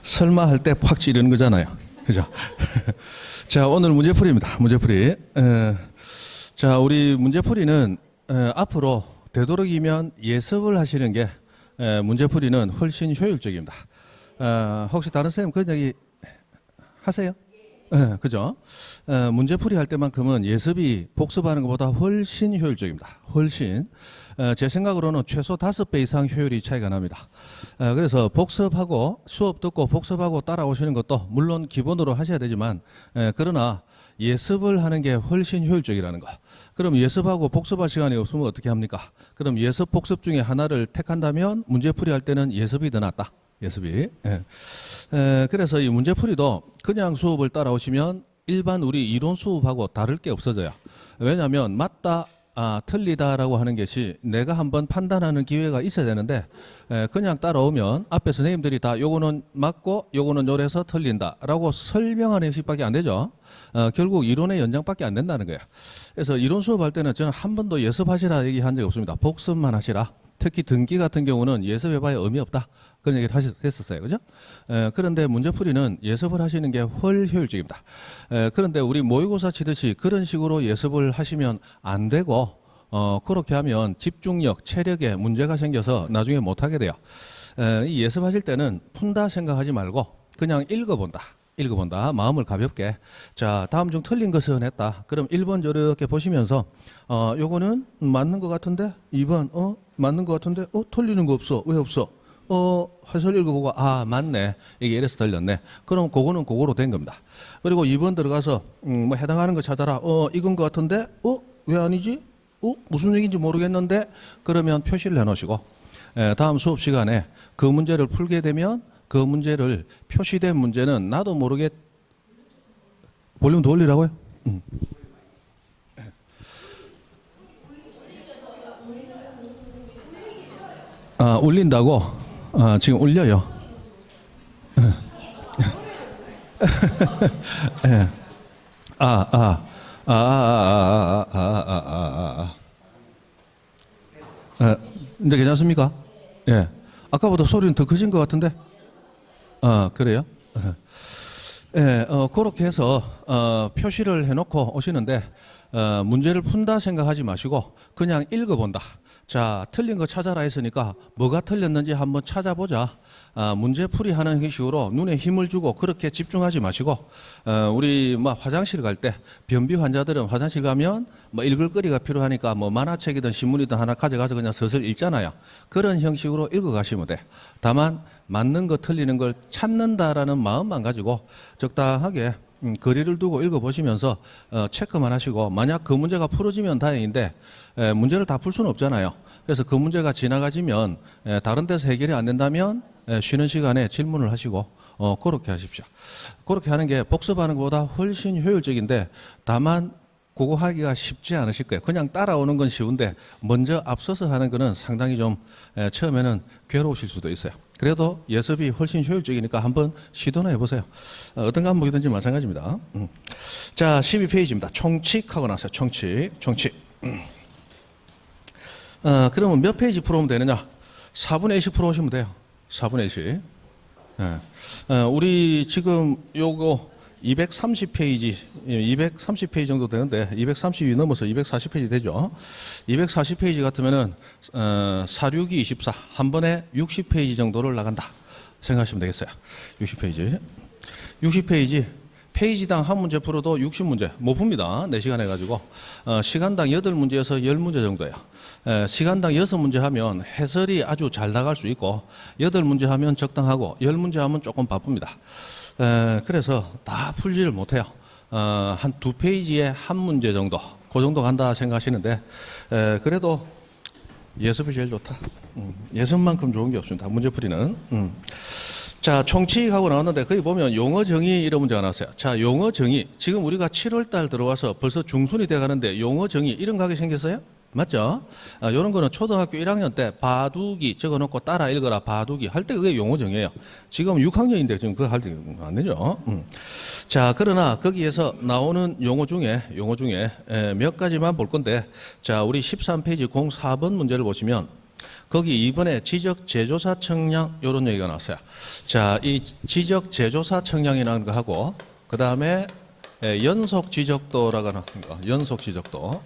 설마 할 때 팍 찌르는 거잖아요. 그죠? 자, 오늘 문제풀이입니다. 문제풀이. 자, 우리 문제풀이는 앞으로 되도록이면 예습을 하시는 게 문제풀이는 훨씬 효율적입니다. 혹시 다른 선생님 그런 얘기 하세요? 그죠? 문제풀이 할 때만큼은 예습이 복습하는 것보다 훨씬 효율적입니다. 훨씬. 제 생각으로는 최소 5배 이상 효율이 차이가 납니다. 그래서 복습하고 수업 듣고 복습하고 따라오시는 것도 물론 기본으로 하셔야 되지만 그러나 예습을 하는 게 훨씬 효율적이라는 거. 그럼 예습하고 복습할 시간이 없으면 어떻게 합니까? 그럼 예습 복습 중에 하나를 택한다면 문제풀이 할 때는 예습이 더 낫다. 예습이. 그래서 이 문제풀이도 그냥 수업을 따라오시면 일반 우리 이론 수업하고 다를 게 없어져요. 왜냐하면 맞다, 틀리다라고 하는 것이 내가 한번 판단하는 기회가 있어야 되는데 그냥 따라오면 앞에 선생님들이 다 요거는 맞고 요거는 요래서 틀린다라고 설명하는 식밖에 안 되죠. 결국 이론의 연장밖에 안 된다는 거예요. 그래서 이론 수업할 때는 저는 한 번도 예습하시라 얘기한 적이 없습니다. 복습만 하시라. 특히 등기 같은 경우는 예습해봐야 의미 없다. 그런 얘기를 했었어요. 그죠? 그런데 문제풀이는 예습을 하시는 게 훨 효율적입니다. 그런데 우리 모의고사 치듯이 그런 식으로 예습을 하시면 안 되고, 그렇게 하면 집중력, 체력에 문제가 생겨서 나중에 못하게 돼요. 이 예습하실 때는 푼다 생각하지 말고 그냥 읽어본다. 마음을 가볍게. 자, 다음 중 틀린 것은 했다. 그럼 1번 저렇게 보시면서 요거는 맞는 것 같은데 2번 맞는 것 같은데 틀리는 거 없어. 왜 없어? 해설 읽어보고 맞네. 이게 이래서 틀렸네. 그럼 그거는 그거로 된 겁니다. 그리고 2번 들어가서 뭐 해당하는 거 찾아라. 이건 것 같은데 왜 아니지? 무슨 얘기인지 모르겠는데 그러면 표시를 해놓으시고 다음 수업 시간에 그 문제를 풀게 되면 그 문제를 표시된 문제는 나도 모르게 볼륨 더 올리라고요? 울린다고? 지금 울려요. 근데 괜찮습니까? 예. 아까보다 소리는 더 커진 것 같은데? 그래요? 예, 그렇게 해서 표시를 해놓고 오시는데 문제를 푼다 생각하지 마시고 그냥 읽어본다. 자, 틀린 거 찾아라 했으니까 뭐가 틀렸는지 한번 찾아보자. 문제풀이 하는 식으로 눈에 힘을 주고 그렇게 집중하지 마시고 우리 뭐 화장실 갈 때 변비 환자들은 화장실 가면 뭐 읽을 거리가 필요하니까 뭐 만화책이든 신문이든 하나 가져가서 그냥 슬슬 읽잖아요. 그런 형식으로 읽어가시면 돼. 다만 맞는 거 틀리는 걸 찾는다라는 마음만 가지고 적당하게 거리를 두고 읽어보시면서 체크만 하시고 만약 그 문제가 풀어지면 다행인데 문제를 다 풀 수는 없잖아요. 그래서 그 문제가 지나가지면 다른 데서 해결이 안 된다면 쉬는 시간에 질문을 하시고 그렇게 하십시오. 그렇게 하는 게 복습하는 것보다 훨씬 효율적인데 다만 그거 하기가 쉽지 않으실 거예요. 그냥 따라오는 건 쉬운데 먼저 앞서서 하는 거는 상당히 좀 처음에는 괴로우실 수도 있어요. 그래도 예습이 훨씬 효율적이니까 한번 시도나 해보세요. 어떤 과목이든지 마찬가지입니다. 자, 12페이지입니다. 총칙하고 나서 총칙. 그러면 몇 페이지 풀어오면 되느냐? 4분의 1씩 풀어오시면 돼요. 4분의 1씩. 우리 지금 요거 230페이지, 230페이지 정도 되는데 230이 넘어서 240페이지 되죠. 240페이지 같으면은 462, 24, 한 번에 60페이지 정도를 나간다 생각하시면 되겠어요. 60페이지. 60페이지. 페이지당 한 문제 풀어도 60문제 못 풉니다. 4시간 해가지고 시간당 8문제에서 10문제 정도예요. 시간당 6문제 하면 해설이 아주 잘 나갈 수 있고 8문제 하면 적당하고 10문제 하면 조금 바쁩니다. 그래서 다 풀지를 못해요. 한 2페이지에 한 문제 정도 그 정도 간다 생각하시는데 그래도 예습이 제일 좋다. 예습만큼 좋은 게 없습니다. 문제풀이는. 자, 총칙하고 나왔는데 거기 보면 용어 정의 이런 문제가 나왔어요. 자, 용어 정의. 지금 우리가 7월 달 들어와서 벌써 중순이 돼 가는데 용어 정의 이런 거 하게 생겼어요? 맞죠? 이런 거는 초등학교 1학년 때 바두기 적어놓고 따라 읽어라 바두기 할 때 그게 용어 정의예요. 지금 6학년인데 지금 그거 할 때 안 되죠. 자, 그러나 거기에서 나오는 용어 중에 몇 가지만 볼 건데 자, 우리 13페이지 04번 문제를 보시면 거기 이번에 지적 제조사 청량 이런 얘기가 나왔어요. 자, 이 지적 제조사 청량이라는 거 하고 그 다음에 연속 지적도라고 하는 거, 연속 지적도.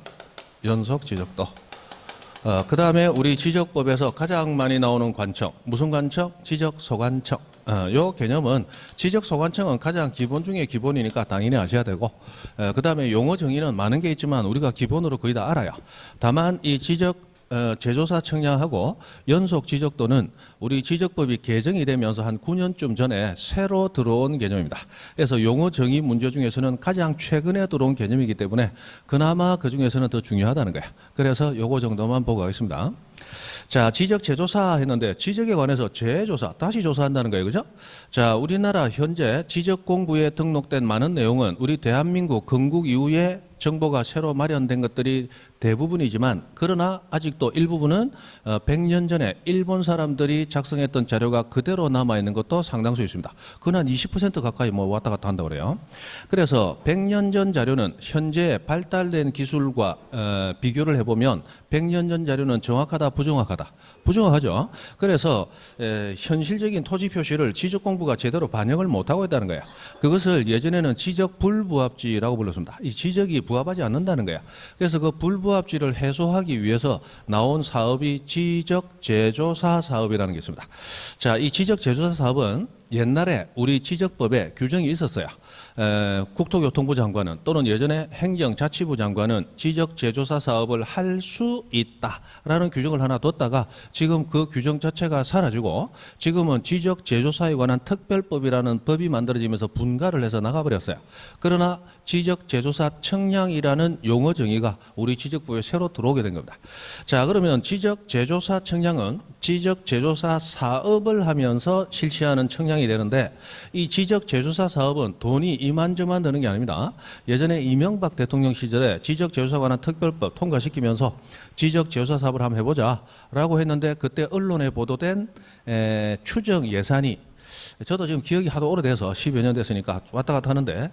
그 다음에 우리 지적법에서 가장 많이 나오는 관청, 무슨 관청? 지적 소관청. 요 개념은 지적 소관청은 가장 기본 중에 기본이니까 당연히 아셔야 되고, 그 다음에 용어 정의는 많은 게 있지만 우리가 기본으로 거의 다 알아요. 다만 이 지적 제조사 청량하고 연속 지적도는 우리 지적법이 개정이 되면서 한 9년쯤 전에 새로 들어온 개념입니다. 그래서 용어 정의 문제 중에서는 가장 최근에 들어온 개념이기 때문에 그나마 그 중에서는 더 중요하다는 거예요. 그래서 요거 정도만 보고 가겠습니다. 자, 지적 제조사 했는데 지적에 관해서 재조사, 다시 조사한다는 거예요. 그죠? 자, 우리나라 현재 지적 공부에 등록된 많은 내용은 우리 대한민국 건국 이후에 정보가 새로 마련된 것들이 대부분이지만 그러나 아직도 일부분은 100년 전에 일본 사람들이 작성했던 자료가 그대로 남아있는 것도 상당수 있습니다. 그건 한 20% 가까이 뭐 왔다 갔다 한다고 그래요. 그래서 100년 전 자료는 현재 발달된 기술과 비교를 해보면 100년 전 자료는 정확하다, 부정확하다. 부정확하죠. 그래서 현실적인 토지 표시를 지적 공부가 제대로 반영을 못하고 있다는 거예요. 그것을 예전에는 지적 불부합지라고 불렀습니다. 이 지적이 부합하지 않는다는 거예요. 그래서 그 불부합지를 해소하기 위해서 나온 사업이 지적 제조사 사업이라는 게 있습니다. 자, 이 지적 제조사 사업은 옛날에 우리 지적법에 규정이 있었어요. 국토교통부 장관은 또는 예전에 행정자치부 장관은 지적 제조사 사업을 할 수 있다라는 규정을 하나 뒀다가 지금 그 규정 자체가 사라지고 지금은 지적 제조사에 관한 특별법이라는 법이 만들어지면서 분가를 해서 나가버렸어요. 그러나 지적 제조사 청량이라는 용어 정의가 우리 지적법에 새로 들어오게 된 겁니다. 자, 그러면 지적 제조사 청량은 지적 제조사 사업을 하면서 실시하는 청량이 되는데 이 지적 제조사 사업은 돈이 이만저만 드는 게 아닙니다. 예전에 이명박 대통령 시절에 지적 제조사에 관한 특별법 통과시키면서 지적 제조사 사업을 한번 해보자라고 했는데 그때 언론에 보도된 추정 예산이 저도 지금 기억이 하도 오래돼서 10여 년 됐으니까 왔다 갔다 하는데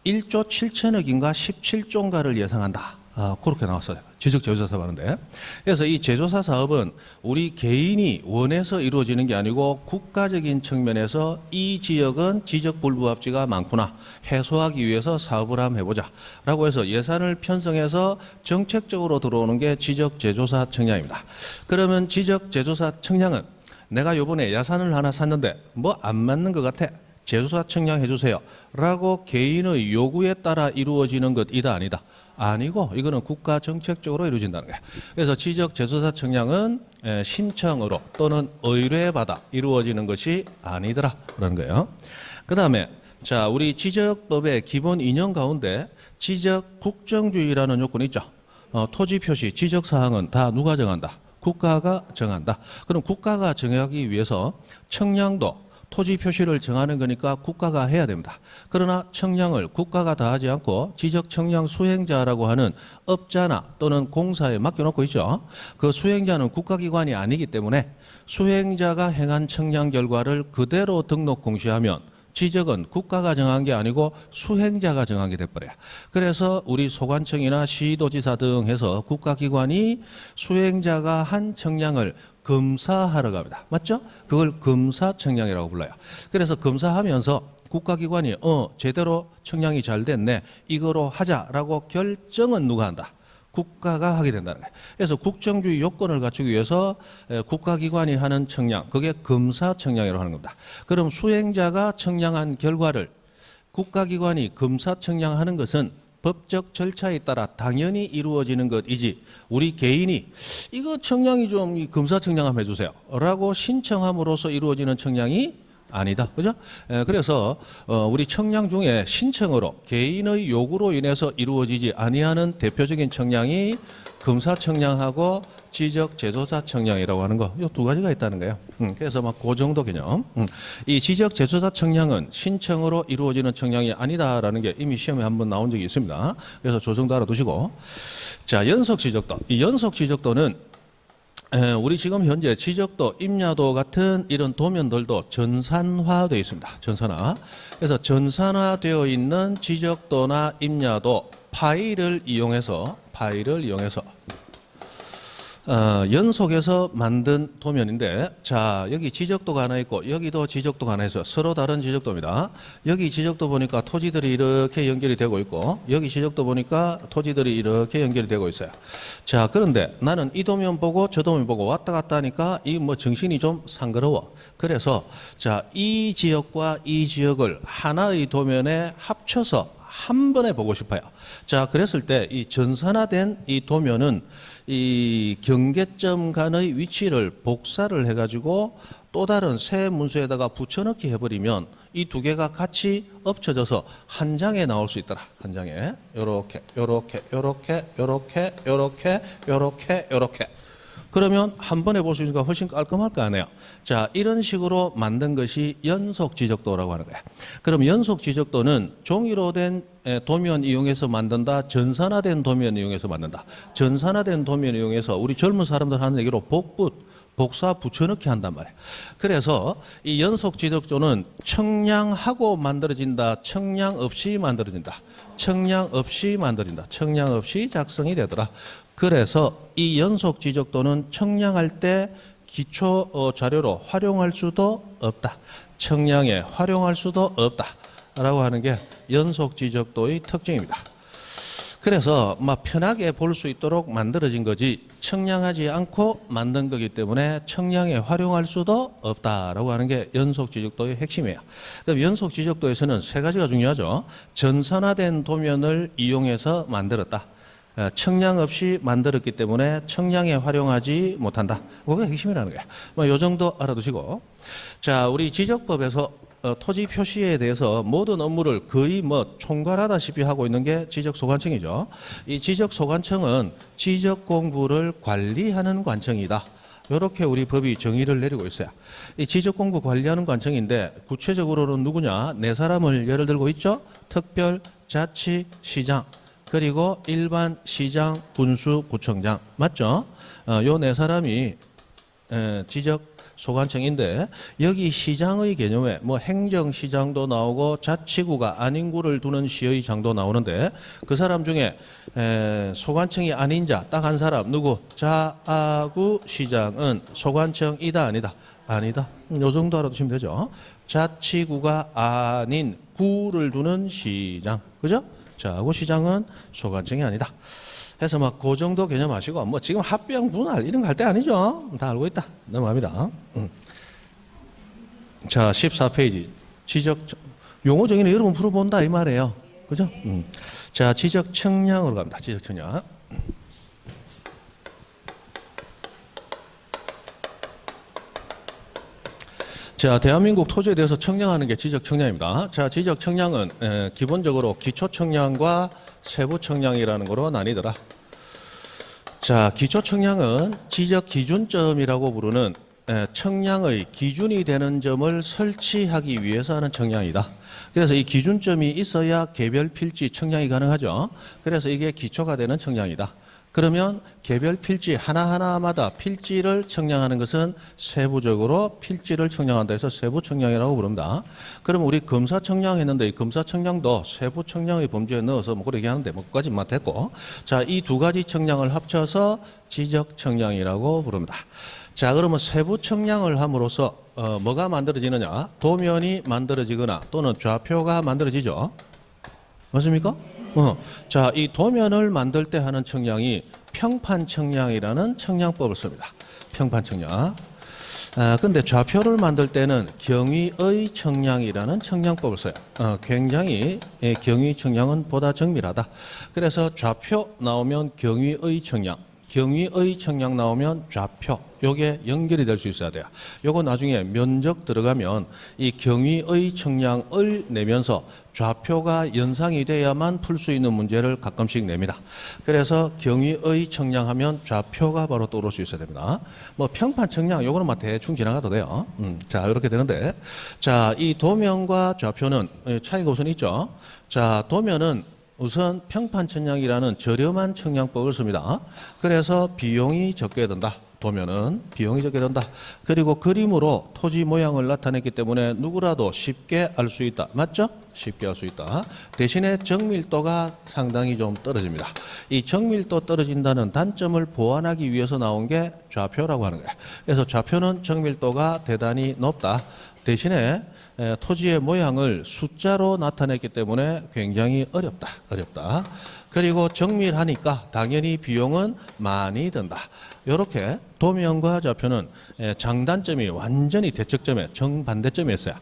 1조 7천억인가 17조인가를 예상한다. 그렇게 나왔어요. 지적 제조사 사업 하는데. 그래서 이 제조사 사업은 우리 개인이 원해서 이루어지는 게 아니고 국가적인 측면에서 이 지역은 지적 불부합지가 많구나 해소하기 위해서 사업을 한번 해보자 라고 해서 예산을 편성해서 정책적으로 들어오는 게 지적 제조사 청량입니다. 그러면 지적 제조사 청량은 내가 요번에 야산을 하나 샀는데 뭐 안 맞는 것 같아. 제조사 청량해 주세요 라고 개인의 요구에 따라 이루어지는 것이다 아니다? 아니고 이거는 국가 정책적으로 이루어진다는 거예요. 그래서 지적 제조사 청량은 신청으로 또는 의뢰받아 이루어지는 것이 아니더라 라는 거예요. 그 다음에 자, 우리 지적법의 기본 이념 가운데 지적 국정주의라는 요건이 있죠. 토지 표시 지적 사항은 다 누가 정한다? 국가가 정한다. 그럼 국가가 정하기 위해서 청량도 토지 표시를 정하는 거니까 국가가 해야 됩니다. 그러나 청량을 국가가 다 하지 않고 지적 청량 수행자라고 하는 업자나 또는 공사에 맡겨놓고 있죠. 그 수행자는 국가기관이 아니기 때문에 수행자가 행한 청량 결과를 그대로 등록 공시하면 지적은 국가가 정한 게 아니고 수행자가 정한 게 돼버려요. 그래서 우리 소관청이나 시도지사 등 해서 국가기관이 수행자가 한 청량을 검사하러 갑니다. 맞죠? 그걸 검사청량이라고 불러요. 그래서 검사하면서 국가기관이 제대로 청량이 잘 됐네. 이거로 하자라고 결정은 누가 한다? 국가가 하게 된다는 거예요. 그래서 국정주의 요건을 갖추기 위해서 국가기관이 하는 청량, 그게 검사청량이라고 하는 겁니다. 그럼 수행자가 청량한 결과를 국가기관이 검사청량하는 것은 법적 절차에 따라 당연히 이루어지는 것이지 우리 개인이 이거 청량이 좀 검사청량 한번 해주세요 라고 신청함으로써 이루어지는 청량이 아니다. 그죠? 그래서 우리 청량 중에 신청으로 개인의 요구로 인해서 이루어지지 아니하는 대표적인 청량이 검사청량하고 지적 제조사 청량이라고 하는 거, 이 두 가지가 있다는 거예요. 그래서 막 그 정도 개념. 이 지적 제조사 청량은 신청으로 이루어지는 청량이 아니다라는 게 이미 시험에 한번 나온 적이 있습니다. 그래서 저 정도 알아두시고, 자, 연속 지적도. 이 연속 지적도는 우리 지금 현재 지적도, 임야도 같은 이런 도면들도 전산화되어 있습니다. 전산화. 그래서 전산화되어 있는 지적도나 임야도 파일을 이용해서 연속해서 만든 도면인데, 자, 여기 지적도가 하나 있고, 여기도 지적도가 하나 있어요. 서로 다른 지적도입니다. 여기 지적도 보니까 토지들이 이렇게 연결이 되고 있고, 여기 지적도 보니까 토지들이 이렇게 연결이 되고 있어요. 자, 그런데 나는 이 도면 보고 저 도면 보고 왔다 갔다 하니까 이 뭐 정신이 좀 상그러워. 그래서, 자, 이 지역과 이 지역을 하나의 도면에 합쳐서 한 번에 보고 싶어요. 자, 그랬을 때 이 전산화된 이 도면은 이 경계점 간의 위치를 복사를 해가지고 또 다른 새 문서에다가 붙여넣기 해버리면 이 두 개가 같이 엎쳐져서 한 장에 나올 수 있더라. 한 장에 요렇게 요렇게 요렇게 요렇게 요렇게 요렇게 요렇게. 그러면 한 번에 볼 수 있으니까 훨씬 깔끔할 거 아니에요. 자, 이런 식으로 만든 것이 연속 지적도라고 하는 거예요. 그럼 연속 지적도는 종이로 된 도면 이용해서 만든다, 전산화된 도면 이용해서 만든다. 전산화된 도면 이용해서 우리 젊은 사람들 하는 얘기로 복사 붙여넣기 한단 말이에요. 그래서 이 연속 지적도는 청량하고 만들어진다, 청량 없이 만들어진다. 청량 없이 만들어진다. 청량 없이 작성이 되더라. 그래서 이 연속 지적도는 청량할 때 기초 자료로 활용할 수도 없다. 청량에 활용할 수도 없다. 라고 하는 게 연속 지적도의 특징입니다. 그래서 막 편하게 볼 수 있도록 만들어진 거지 청량하지 않고 만든 거기 때문에 청량에 활용할 수도 없다라고 하는 게 연속 지적도의 핵심이에요. 그럼 연속 지적도에서는 세 가지가 중요하죠. 전산화된 도면을 이용해서 만들었다. 청량 없이 만들었기 때문에 청량에 활용하지 못한다. 그게 핵심이라는 거야. 뭐 요 정도 알아두시고, 자, 우리 지적법에서 토지 표시에 대해서 모든 업무를 거의 뭐 총괄하다시피 하고 있는 게 지적소관청이죠. 이 지적소관청은 지적공부를 관리하는 관청이다. 이렇게 우리 법이 정의를 내리고 있어요. 이 지적공부 관리하는 관청인데 구체적으로는 누구냐? 네 사람을 예를 들고 있죠. 특별, 자치, 시장. 그리고 일반 시장, 군수, 구청장. 맞죠? 요 네 사람이 지적 소관청인데 여기 시장의 개념에 뭐 행정시장도 나오고 자치구가 아닌 구를 두는 시의장도 나오는데 그 사람 중에 소관청이 아닌 자 딱 한 사람 누구? 자구 시장은 소관청이다 아니다? 아니다. 요 정도 알아두시면 되죠. 자치구가 아닌 구를 두는 시장. 그죠? 자구 시장은 소관청이 아니다. 해서 막 그 정도 개념 하시고 뭐 지금 합병 분할 이런 거 할 때 아니죠. 다 알고 있다. 넘어갑니다. 자, 14페이지 지적 용어 정의는 여러분 풀어본다 이 말이에요. 그죠? 자, 지적 청량으로 갑니다. 지적 청량. 자, 대한민국 토지에 대해서 청량하는 게 지적 청량입니다. 자, 지적 청량은 기본적으로 기초 청량과 세부 청량이라는 거로 나뉘더라. 자, 기초 청량은 지적 기준점이라고 부르는 청량의 기준이 되는 점을 설치하기 위해서 하는 청량이다. 그래서 이 기준점이 있어야 개별 필지 청량이 가능하죠. 그래서 이게 기초가 되는 청량이다. 그러면 개별 필지 하나하나마다 필지를 청량하는 것은 세부적으로 필지를 청량한다 해서 세부 청량이라고 부릅니다. 그럼 우리 검사 청량했는데 이 검사 청량도 세부 청량의 범주에 넣어서 뭐 그렇게 하는데 뭐 그까지 못했고, 자, 이 두 가지 청량을 합쳐서 지적 청량이라고 부릅니다. 자, 그러면 세부 청량을 함으로써 뭐가 만들어지느냐? 도면이 만들어지거나 또는 좌표가 만들어지죠. 맞습니까? 자, 이 도면을 만들 때 하는 청량이 평판 청량이라는 청량법을 씁니다. 평판 청량. 근데 좌표를 만들 때는 경위의 청량이라는 청량법을 써요. 굉장히 경위 청량은 보다 정밀하다. 그래서 좌표 나오면 경위의 청량. 경위의 청량 나오면 좌표, 요게 연결이 될 수 있어야 돼요. 요거 나중에 면적 들어가면 이 경위의 청량을 내면서 좌표가 연상이 돼야만 풀 수 있는 문제를 가끔씩 냅니다. 그래서 경위의 청량하면 좌표가 바로 떠오를 수 있어야 됩니다. 뭐 평판 청량 요거는 막 대충 지나가도 돼요. 자, 이렇게 되는데, 자, 이 도면과 좌표는 차이가 우선 있죠. 자, 도면은 우선 평판 청량이라는 저렴한 청량법을 씁니다. 그래서 비용이 적게 든다. 도면은 비용이 적게 든다. 그리고 그림으로 토지 모양을 나타냈기 때문에 누구라도 쉽게 알 수 있다. 맞죠? 쉽게 알 수 있다. 대신에 정밀도가 상당히 좀 떨어집니다. 이 정밀도 떨어진다는 단점을 보완하기 위해서 나온 게 좌표라고 하는 거예요. 그래서 좌표는 정밀도가 대단히 높다. 대신에 토지의 모양을 숫자로 나타냈기 때문에 굉장히 어렵다. 그리고 정밀하니까 당연히 비용은 많이 든다. 이렇게 도면과 좌표는 장단점이 완전히 대척점에 정반대점이 있어요.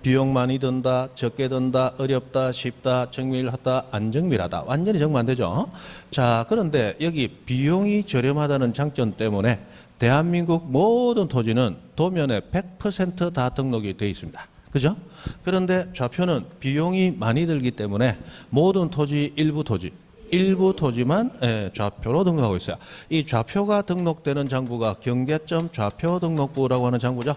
비용 많이 든다, 적게 든다, 어렵다, 쉽다, 정밀하다, 안 정밀하다. 완전히 정반대죠. 자, 그런데 여기 비용이 저렴하다는 장점 때문에 대한민국 모든 토지는 도면에 100% 다 등록이 되어 있습니다. 그죠? 그런데 좌표는 비용이 많이 들기 때문에 모든 토지, 일부 토지만 좌표로 등록하고 있어요. 이 좌표가 등록되는 장부가 경계점 좌표 등록부라고 하는 장부죠.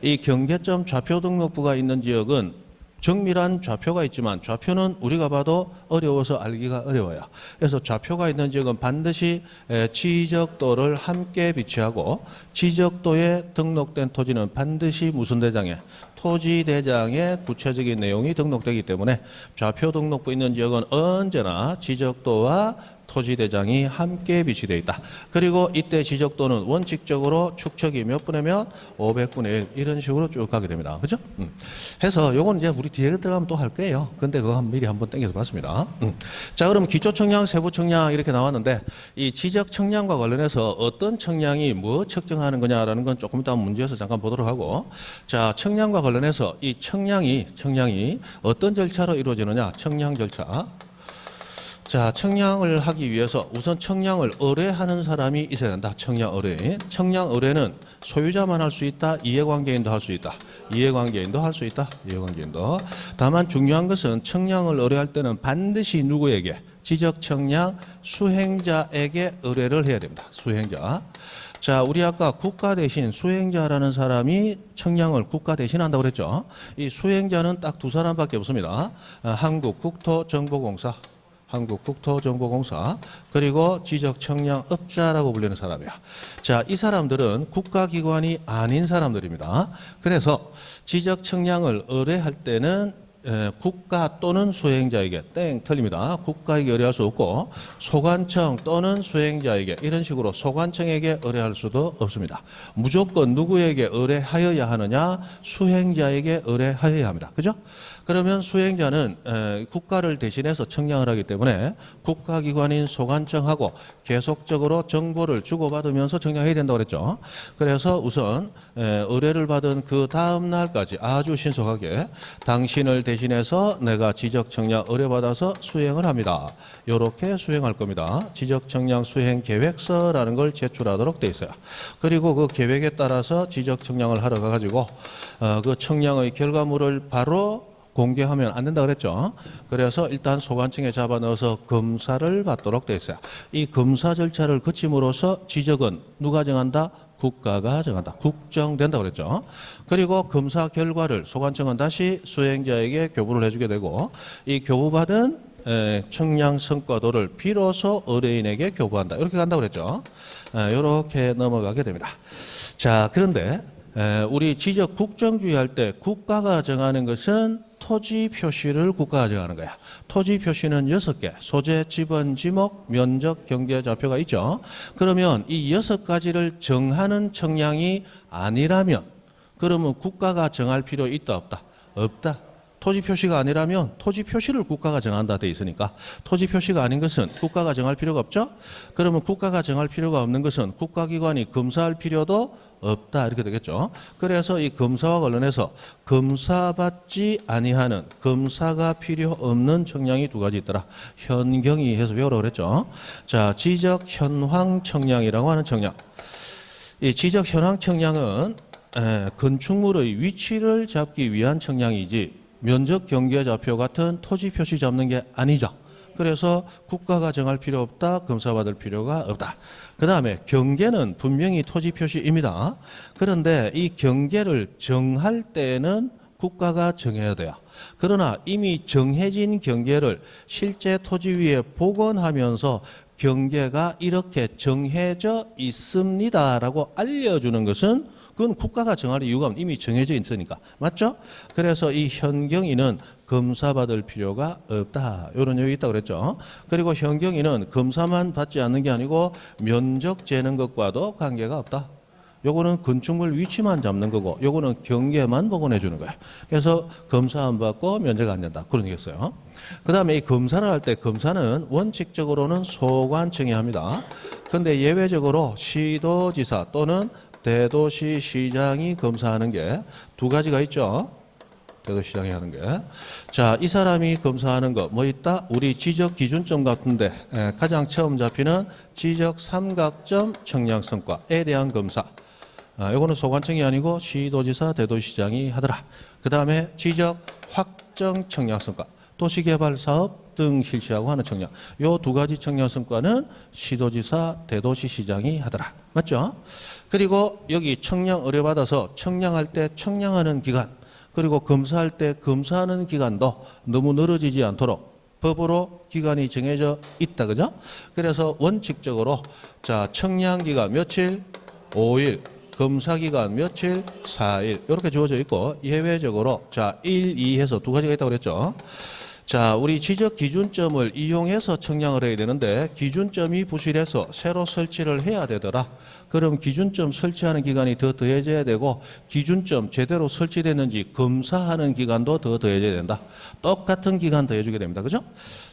이 경계점 좌표 등록부가 있는 지역은 정밀한 좌표가 있지만 좌표는 우리가 봐도 어려워서 알기가 어려워요. 그래서 좌표가 있는 지역은 반드시 지적도를 함께 비치하고 지적도에 등록된 토지는 반드시 무슨 대장에 토지대장에 구체적인 내용이 등록되기 때문에 좌표 등록부 있는 지역은 언제나 지적도와 토지대장이 함께 비치되어 있다. 그리고 이때 지적도는 원칙적으로 축척이 몇 분의 몇? 500분의 1 이런 식으로 쭉 가게 됩니다. 그죠? 해서 요건 이제 우리 뒤에 들어가면 또 할 거예요. 근데 그거 미리 한번 땡겨서 봤습니다. 자, 그럼 기초청량, 세부청량 이렇게 나왔는데 이 지적청량과 관련해서 어떤 청량이 뭐 측정하는 거냐라는 건 조금 이따 문제에서 잠깐 보도록 하고, 자, 청량과 관련해서 이 청량이 어떤 절차로 이루어지느냐? 청량 절차. 자, 청량을 하기 위해서 우선 청량을 의뢰하는 사람이 있어야 된다. 청량 의뢰. 청량 의뢰는 소유자만 할 수 있다. 이해관계인도 할 수 있다. 이해관계인도 할 수 있다. 이해관계인도. 다만 중요한 것은 청량을 의뢰할 때는 반드시 누구에게? 지적 청량 수행자에게 의뢰를 해야 됩니다. 수행자. 자, 우리 아까 국가 대신 수행자라는 사람이 청량을 국가 대신 한다고 그랬죠. 이 수행자는 딱 두 사람밖에 없습니다. 한국국토정보공사. 한국국토정보공사 그리고 지적청량업자라고 불리는 사람이야. 자, 이 사람들은 국가기관이 아닌 사람들입니다. 그래서 지적청량을 의뢰할 때는 국가 또는 수행자에게 틀립니다. 국가에게 의뢰할 수 없고 소관청 또는 수행자에게 이런 식으로 소관청에게 의뢰할 수도 없습니다. 무조건 누구에게 의뢰하여야 하느냐? 수행자에게 의뢰하여야 합니다. 그죠? 그러면 수행자는 국가를 대신해서 청량을 하기 때문에 국가기관인 소관청하고 계속적으로 정보를 주고받으면서 청량해야 된다고 그랬죠. 그래서 우선 의뢰를 받은 그 다음 날까지 아주 신속하게 당신을 대신해서 내가 지적청량 의뢰받아서 수행을 합니다. 이렇게 수행할 겁니다. 지적청량 수행 계획서라는 걸 제출하도록 돼 있어요. 그리고 그 계획에 따라서 지적청량을 하러 가가지고 그 청량의 결과물을 바로 공개하면 안 된다고 그랬죠. 그래서 일단 소관청에 잡아 넣어서 검사를 받도록 돼 있어요. 이 검사 절차를 거침으로써 지적은 누가 정한다? 국가가 정한다. 국정된다고 그랬죠. 그리고 검사 결과를 소관청은 다시 수행자에게 교부를 해주게 되고 이 교부받은 청량 성과도를 비로소 의뢰인에게 교부한다. 이렇게 간다고 그랬죠. 이렇게 넘어가게 됩니다. 자, 그런데 우리 지적 국정주의 할 때 국가가 정하는 것은 토지 표시를 국가가 정하는 거야. 토지 표시는 6개, 소재, 지번, 지목, 면적, 경계, 좌표가 있죠. 그러면 이 6가지를 정하는 청량이 아니라면 그러면 국가가 정할 필요 있다 없다? 없다. 토지 표시가 아니라면 토지 표시를 국가가 정한다 돼 있으니까 토지 표시가 아닌 것은 국가가 정할 필요가 없죠. 그러면 국가가 정할 필요가 없는 것은 국가기관이 검사할 필요도 없다 이렇게 되겠죠. 그래서 이 검사와 관련해서 검사받지 아니하는 검사가 필요 없는 청량이 두 가지 있더라. 현경이 해서 외우라고 그랬죠. 자, 지적 현황 청량이라고 하는 청량. 이 지적 현황 청량은 건축물의 위치를 잡기 위한 청량이지 면적 경계 좌표 같은 토지 표시 잡는 게 아니죠. 그래서 국가가 정할 필요 없다. 검사받을 필요가 없다. 그 다음에 경계는 분명히 토지 표시입니다. 그런데 이 경계를 정할 때는 국가가 정해야 돼요. 그러나 이미 정해진 경계를 실제 토지 위에 복원하면서 경계가 이렇게 정해져 있습니다라고 알려주는 것은 그건 국가가 정할 이유가 이미 정해져 있으니까. 맞죠? 그래서 이 현경이는 검사받을 필요가 없다. 이런 얘기 있다고 그랬죠. 그리고 현경이는 검사만 받지 않는 게 아니고 면적 재는 것과도 관계가 없다. 요거는 건축물 위치만 잡는 거고 요거는 경계만 복원해 주는 거예요. 그래서 검사 안 받고 면적 안 낸다. 그런 얘기였어요. 그다음에 이 검사를 할 때 검사는 원칙적으로는 소관청이 합니다. 근데 예외적으로 시도지사 또는 대도시 시장이 검사하는 게 두 가지가 있죠. 대도시장이 하는 게. 자, 이 사람이 검사하는 거 뭐 있다? 우리 지적 기준점 같은데 가장 처음 잡히는 지적 삼각점 청량성과에 대한 검사. 요거는 소관청이 아니고 시도지사, 대도시장이 하더라. 그 다음에 지적 확정 청량성과, 도시개발 사업 등 실시하고 하는 청량. 요 두 가지 청량성과는 시도지사, 대도시시장이 하더라. 맞죠? 그리고 여기 청량 의뢰받아서 청량할 때 청량하는 기간, 그리고 검사할 때 검사하는 기간도 너무 늘어지지 않도록 법으로 기간이 정해져 있다. 그죠? 그래서 원칙적으로 자, 청량 기간 며칠? 5일. 검사 기간 며칠? 4일. 이렇게 주어져 있고 예외적으로 자, 1, 2 해서 두 가지가 있다고 그랬죠. 자, 우리 지적 기준점을 이용해서 청량을 해야 되는데 기준점이 부실해서 새로 설치를 해야 되더라. 그럼 기준점 설치하는 기간이 더 더해져야 되고 기준점 제대로 설치됐는지 검사하는 기간도 더 더해져야 된다. 똑같은 기간 더해주게 됩니다. 그죠?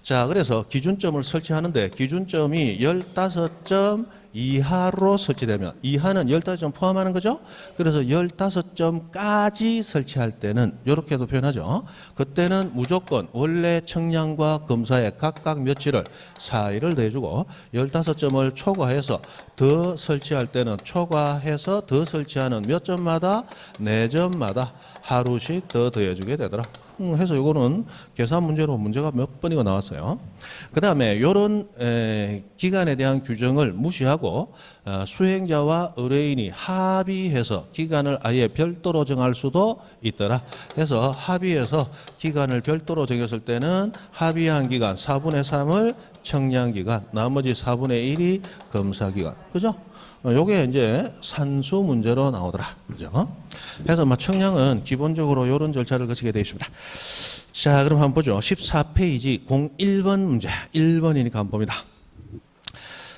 자, 그래서 기준점을 설치하는데 기준점이 15점 이하로 설치되면, 이하는 15점 포함하는 거죠. 그래서 15점까지 설치할 때는 이렇게도 표현하죠. 그때는 무조건 원래 청량과 검사에 각각 며칠을 4일을 더해주고 15점을 초과해서 더 설치할 때는 초과해서 더 설치하는 몇 점마다 4점마다 하루씩 더 더해주게 되더라. 해서 이거는 계산 문제로 문제가 몇 번이가 나왔어요. 그 다음에 이런 기간에 대한 규정을 무시하고 수행자와 의뢰인이 합의해서 기간을 아예 별도로 정할 수도 있더라. 그래서 합의해서 기간을 별도로 정했을 때는 합의한 기간 4분의 3을 청량기간, 나머지 4분의 1이 검사기간. 그죠? 요게 이제 산수 문제로 나오더라. 그죠? 그래서 청량은 기본적으로 이런 절차를 거치게 되어 있습니다. 자, 그럼 한번 보죠. 14페이지 01번 문제. 1번이니까 한번 봅니다.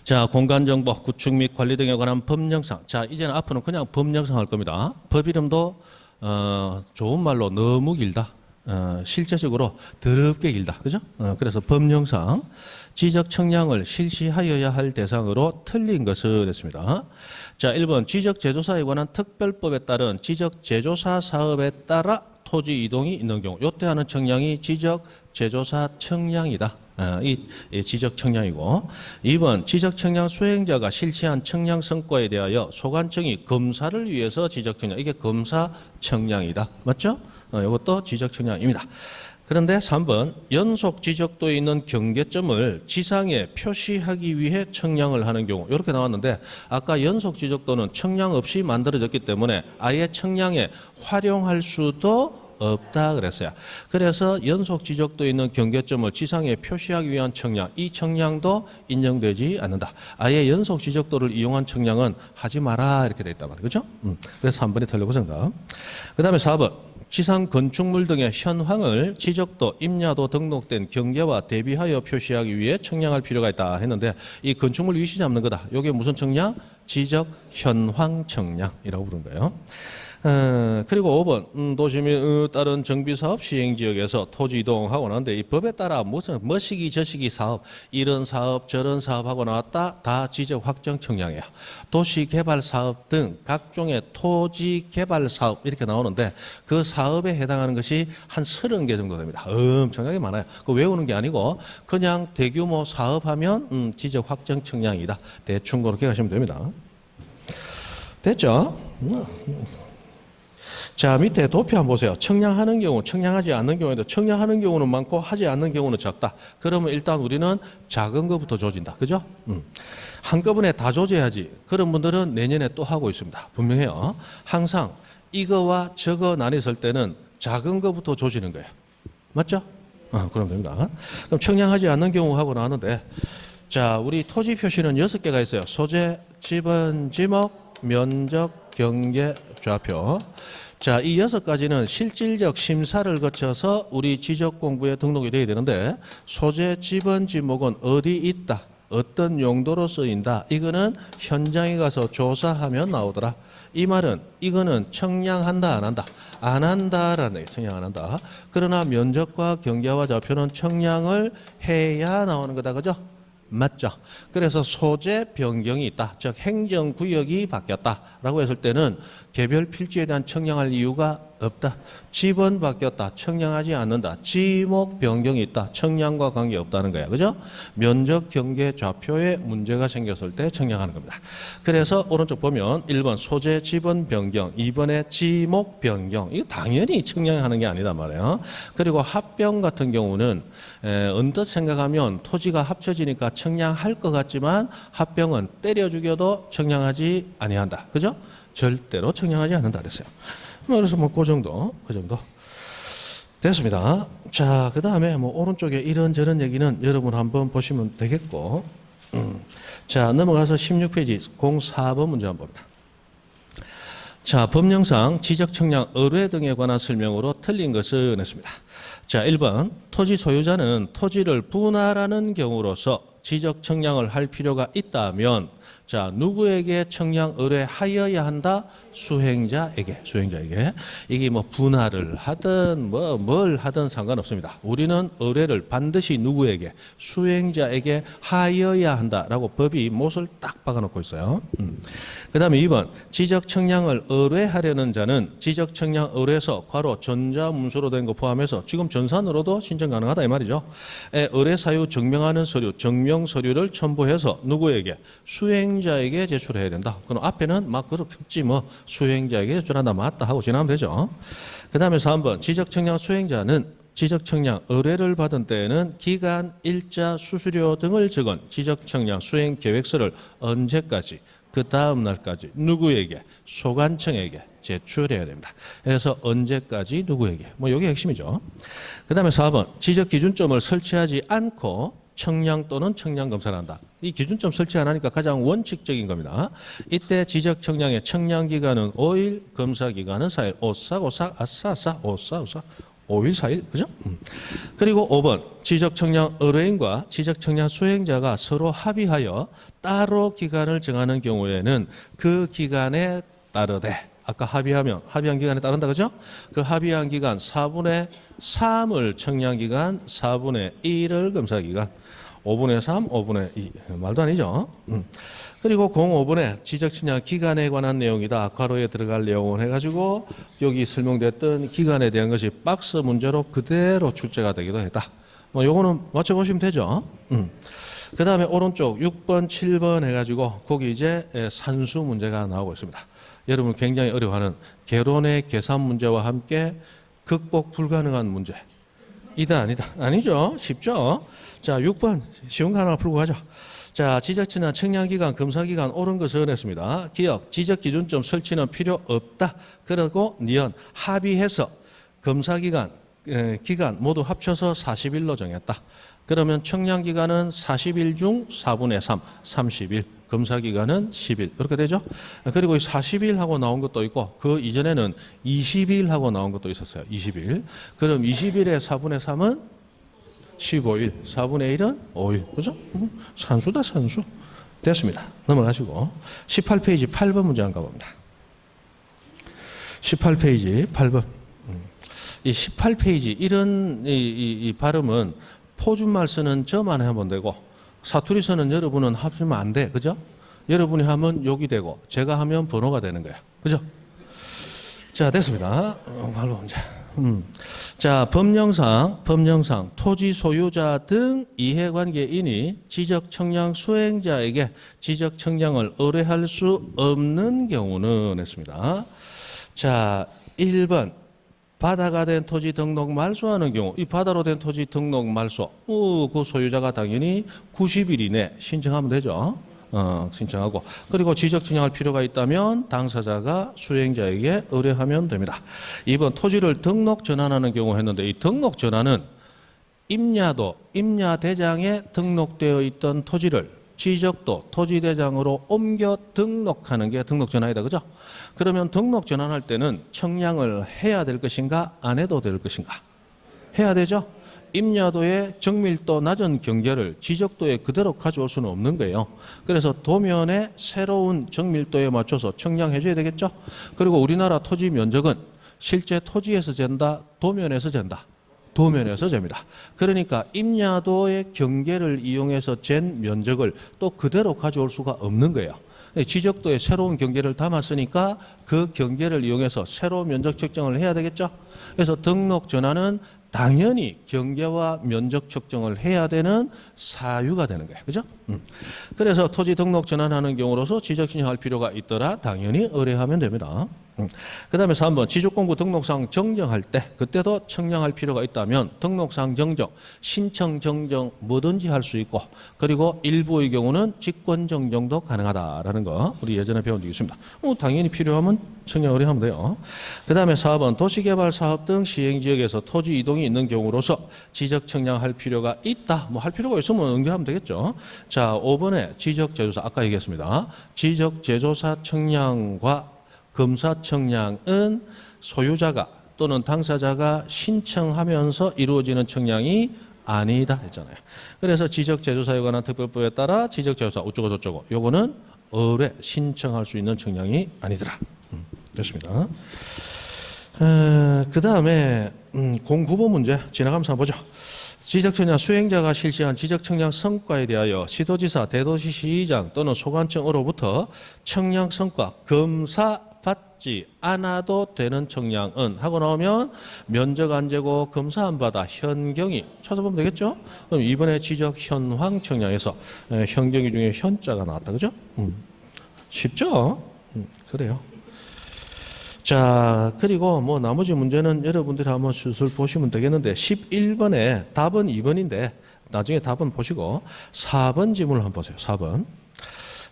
자, 공간정보, 구축 및 관리 등에 관한 법령상. 자, 이제는 앞으로는 그냥 법령상 할 겁니다. 법 이름도 좋은 말로 너무 길다. 실제적으로 더럽게 길다. 그죠? 그래서 법령상 지적 청량을 실시하여야 할 대상으로 틀린 것은 했습니다. 자, 1번 지적 제조사에 관한 특별법에 따른 지적 제조사 사업에 따라 토지 이동이 있는 경우, 요때 하는 청량이 지적 제조사 청량이다. 이 지적 청량이고, 2번 지적 청량 수행자가 실시한 청량 성과에 대하여 소관청이 검사를 위해서 지적 청량, 이게 검사 청량이다. 맞죠? 이것도 지적 청량입니다. 그런데 3번 연속 지적도에 있는 경계점을 지상에 표시하기 위해 청량을 하는 경우, 이렇게 나왔는데 아까 연속 지적도는 청량 없이 만들어졌기 때문에 아예 청량에 활용할 수도 없다 그랬어요. 그래서 연속 지적도에 있는 경계점을 지상에 표시하기 위한 청량, 이 청량도 인정되지 않는다. 아예 연속 지적도를 이용한 청량은 하지 마라 이렇게 돼 있단 말이에요. 그렇죠? 그래서 3번이 틀리고 정답. 그 다음에 4번 지상 건축물 등의 현황을 지적도, 임야도 등록된 경계와 대비하여 표시하기 위해 청량할 필요가 있다 했는데 이 건축물 위치 잡는 거다. 이게 무슨 청량? 지적 현황 청량이라고 부른 거예요. 그리고 5번 도시민 따른 정비사업 시행지역에서 토지 이동하고 나는데 이 법에 따라 무슨 뭐시기 저시기 사업, 이런 사업 저런 사업하고 나왔다 다 지적 확정 청량이야. 도시개발 사업 등 각종의 토지 개발 사업 이렇게 나오는데 그 사업에 해당하는 것이 한 30개 정도 됩니다. 엄청나게 많아요. 그 외우는 게 아니고 그냥 대규모 사업하면 지적 확정 청량이다. 대충 그렇게 가시면 됩니다. 됐죠? 자, 밑에 도표 한번 보세요. 청량하는 경우, 청량하지 않는 경우에도 청량하는 경우는 많고 하지 않는 경우는 적다. 그러면 일단 우리는 작은 것부터 조진다. 그죠? 한꺼번에 다 조져야지. 그런 분들은 내년에 또 하고 있습니다. 분명해요. 항상 이거와 저거 나뉘었을 때는 작은 것부터 조지는 거예요. 맞죠? 그럼 됩니다. 그럼 청량하지 않는 경우 하고 나왔는데 자, 우리 토지 표시는 6개가 있어요. 소재, 지번, 지목, 면적, 경계, 좌표. 자, 이 6가지는 실질적 심사를 거쳐서 우리 지적공부에 등록이 돼야 되는데, 소재, 지번, 지목은 어디 있다, 어떤 용도로 쓰인다, 이거는 현장에 가서 조사하면 나오더라. 이 말은 이거는 청량한다, 안 한다? 안 한다라는 얘기, 청량 안 한다. 그러나 면적과 경계와 좌표는 청량을 해야 나오는 거다, 그죠? 맞죠? 그래서 소재 변경이 있다, 즉 행정구역이 바뀌었다라고 했을 때는 개별 필지에 대한 청량할 이유가 없다. 지번 바뀌었다, 청량하지 않는다. 지목 변경이 있다, 청량과 관계없다는 거야, 그죠? 면적, 경계, 좌표에 문제가 생겼을 때 청량하는 겁니다. 그래서 오른쪽 보면 1번 소재, 지번 변경, 2번에 지목 변경, 이거 당연히 청량하는 게 아니다 말이에요. 그리고 합병 같은 경우는 언뜻 생각하면 토지가 합쳐지니까 청량할 것 같지만 합병은 때려 죽여도 청량하지 아니한다, 그죠? 절대로 청량하지 않는다 그랬어요. 그래서 뭐 그 정도 됐습니다. 자, 그 다음에 뭐 오른쪽에 이런저런 얘기는 여러분 한번 보시면 되겠고, 자, 넘어가서 16페이지 04번 문제 한번 봅니다. 자, 법령상 지적 청량 의뢰 등에 관한 설명으로 틀린 것은 했습니다. 자, 1번 토지 소유자는 토지를 분할하는 경우로서 지적 청량을 할 필요가 있다면, 자, 누구에게 청량 의뢰하여야 한다? 수행자에게. 이게 뭐 분할을 하든 뭘 하든 상관없습니다. 우리는 의뢰를 반드시 누구에게? 수행자에게 하여야 한다라고 법이 못을 딱 박아놓고 있어요. 그 다음에 2번 지적 청량을 의뢰하려는 자는 지적 청량 의뢰서 괄호 전자문서로 된 거 포함해서 지금 전산으로도 신청 가능하다 이 말이죠. 의뢰 사유 증명하는 서류, 증명 서류를 첨부해서 누구에게? 수행자에게 제출해야 된다. 그럼 앞에는 막 그렇겠지 뭐 수행자에게 제출한다 맞다 하고 지나면 되죠. 그 다음에 3번 지적청량 수행자는 지적청량 의뢰를 받은 때에는 기간, 일자, 수수료 등을 적은 지적청량 수행 계획서를 언제까지? 그 다음 날까지 누구에게? 소관청에게 제출해야 됩니다. 그래서 언제까지 누구에게? 뭐 이게 핵심이죠. 그 다음에 4번 지적 기준점을 설치하지 않고 청량 또는 청량 검사를 한다. 이 기준점 설치 안 하니까 가장 원칙적인 겁니다. 이때 지적 청량의 청량 기간은 5일, 검사 기간은 4일. 오싹오싹 아싸아싸 오싹오싹 5일 4일 그죠? 그리고 5번 지적 청량 의뢰인과 지적 청량 수행자가 서로 합의하여 따로 기간을 정하는 경우에는 그 기간에 따르되, 아까 합의한 기간에 따른다 그죠? 그 합의한 기간 4분의 3을 청량 기간, 4분의 1을 검사 기간, 5분의 3, 5분의 2 말도 아니죠. 그리고 05번에 지적 청량 기간에 관한 내용이다. 괄호에 들어갈 내용을 해가지고 여기 설명됐던 기간에 대한 것이 박스 문제로 그대로 출제가 되기도 했다. 뭐 요거는 맞춰보시면 되죠. 그 다음에 오른쪽 6번, 7번 해가지고 거기 이제 산수 문제가 나오고 있습니다. 여러분 굉장히 어려워하는 개론의 계산 문제와 함께 극복 불가능한 문제. 이다 아니다? 아니죠. 쉽죠. 자, 6번 쉬운 거 하나 풀고 가죠. 자, 지적청량 청량기간, 검사기간 옳은 것은 했습니다. 기억, 지적기준점 설치는 필요 없다. 그리고 니은 합의해서 검사기간, 기간 모두 합쳐서 40일로 정했다. 그러면 청량기간은 40일 중 4분의 3, 30일. 검사기간은 10일. 이렇게 되죠. 그리고 40일 하고 나온 것도 있고 그 이전에는 20일 하고 나온 것도 있었어요. 20일. 그럼 20일에 4분의 3은 15일, 4분의 1은 5일. 그죠? 산수다, 산수. 됐습니다. 넘어가시고 18페이지 8번 문제 한번 가봅니다. 18페이지 8번. 이 18페이지 이런 이 발음은 포준말 쓰는 저만 하면 되고 사투리 쓰는 여러분은 하시면 안 돼. 그죠? 여러분이 하면 욕이 되고 제가 하면 번호가 되는 거야. 그죠? 자, 됐습니다. 바로 이제. 자, 법령상 토지 소유자 등 이해관계인이 지적 청량 수행자에게 지적 청량을 의뢰할 수 없는 경우는 했습니다. 자, 1번 바다가 된 토지 등록 말소하는 경우, 이 바다로 된 토지 등록 말소, 그 소유자가 당연히 90일 이내 신청하면 되죠. 신청하고, 그리고 지적 청량할 필요가 있다면 당사자가 수행자에게 의뢰하면 됩니다. 2번 토지를 등록 전환하는 경우 했는데 이 등록 전환은 임야도 임야대장에 등록되어 있던 토지를 지적도 토지대장으로 옮겨 등록하는 게 등록전환이다. 그죠? 그러면 등록전환할 때는 청량을 해야 될 것인가 안 해도 될 것인가? 해야 되죠? 임야도의 정밀도 낮은 경계를 지적도에 그대로 가져올 수는 없는 거예요. 그래서 도면의 새로운 정밀도에 맞춰서 청량해줘야 되겠죠? 그리고 우리나라 토지 면적은 실제 토지에서 잰다, 도면에서 잰다. 도면에서 잽니다. 그러니까 임야도의 경계를 이용해서 잰 면적을 또 그대로 가져올 수가 없는 거예요. 지적도에 새로운 경계를 담았으니까 그 경계를 이용해서 새로운 면적 측정을 해야 되겠죠. 그래서 등록 전환은 당연히 경계와 면적 측정을 해야 되는 사유가 되는 거예요. 그죠? 그래서 토지 등록 전환하는 경우로서 지적 신청할 필요가 있더라. 당연히 의뢰하면 됩니다. 그 다음에 3번 지적공부 등록상 정정할 때 그때도 청량할 필요가 있다면 등록상 정정, 신청 정정 뭐든지 할 수 있고 그리고 일부의 경우는 직권 정정도 가능하다라는 거 우리 예전에 배운 적이 있습니다. 당연히 필요하면 청량 의뢰하면 돼요. 그 다음에 4번 도시개발 사업 등 시행지역에서 토지 이동이 있는 경우로서 지적 청량할 필요가 있다. 뭐 할 필요가 있으면 연결하면 되겠죠. 자, 5번에 지적제조사 아까 얘기했습니다. 지적제조사 청량과 검사 청량은 소유자가 또는 당사자가 신청하면서 이루어지는 청량이 아니다 했잖아요. 그래서 지적제조사에 관한 특별법에 따라 지적제조사 어쩌고저쩌고 요거는 의뢰 신청할 수 있는 청량이 아니더라. 됐습니다. 그 다음에 09번 문제 지나가면서 한번 보죠. 지적청량 수행자가 실시한 지적청량 성과에 대하여 시도지사, 대도시시장 또는 소관청으로부터 청량 성과 검사 받지 않아도 되는 청량은 하고 나오면 면적 안 재고 검사 안 받아 현경이 찾아보면 되겠죠? 그럼 이번에 지적 현황 청량에서 현경이 중에 현자가 나왔다. 그죠? 쉽죠? 그래요. 자, 그리고 뭐 나머지 문제는 여러분들이 한번 슬슬 보시면 되겠는데 11번에 답은 2번인데 나중에 답은 보시고 4번 지문을 한번 보세요. 4번.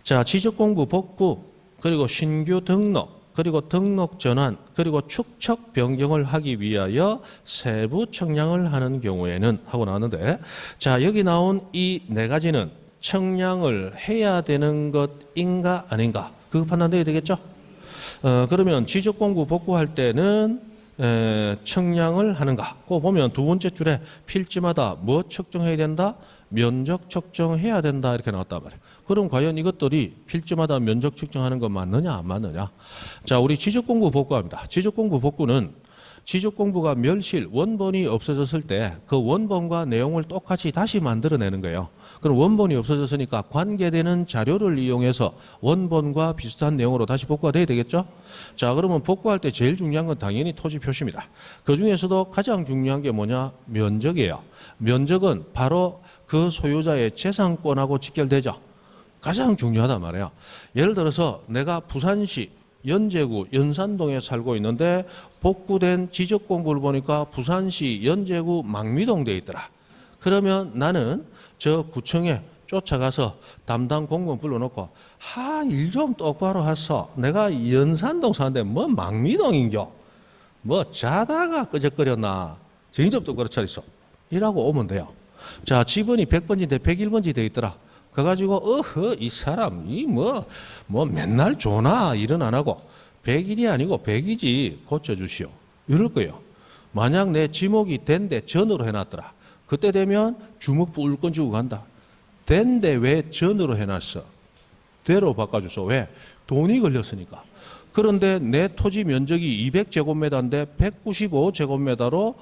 자, 지적공부 복구 그리고 신규 등록 그리고 등록 전환 그리고 축척 변경을 하기 위하여 세부 청량을 하는 경우에는 하고 나왔는데 자, 여기 나온 이 네 가지는 청량을 해야 되는 것인가 아닌가 그거 판단돼야 되겠죠? 그러면 지적공부 복구할 때는 청량을 하는가? 그거 보면 두 번째 줄에 필지마다 뭐 측정해야 된다? 면적 측정해야 된다 이렇게 나왔단 말이에요. 그럼 과연 이것들이 필지마다 면적 측정하는 건 맞느냐 안 맞느냐? 자, 우리 지적공부 복구합니다. 지적공부 복구는 지적공부가 멸실 원본이 없어졌을 때 그 원본과 내용을 똑같이 다시 만들어내는 거예요. 그럼 원본이 없어졌으니까 관계되는 자료를 이용해서 원본과 비슷한 내용으로 다시 복구가 돼야 되겠죠? 자, 그러면 복구할 때 제일 중요한 건 당연히 토지 표시입니다. 그 중에서도 가장 중요한 게 뭐냐? 면적이에요. 면적은 바로 그 소유자의 재산권하고 직결되죠. 가장 중요하단 말이에요. 예를 들어서 내가 부산시 연제구 연산동에 살고 있는데 복구된 지적공부를 보니까 부산시 연제구 망미동 돼 있더라. 그러면 나는 저 구청에 쫓아가서 담당 공무원 불러놓고 일 좀 똑바로 하소. 내가 연산동 사는데 뭐 망미동인겨. 뭐 자다가 끄적거렸나. 정신 좀 똑바로 차리소. 이라고 오면 돼요. 자, 지번이 100번지인데 101번지 돼 있더라. 그래가지고 이 사람이 뭐 맨날 조나 일은 안 하고 100일이 아니고 100이지 고쳐주시오. 이럴 거예요. 만약 내 지목이 된데 전으로 해놨더라. 그때 되면 주먹부 울건 주고 간다. 된데 왜 전으로 해놨어? 대로 바꿔줘서 왜? 돈이 걸렸으니까. 그런데 내 토지 면적이 200제곱미터인데 195제곱미터로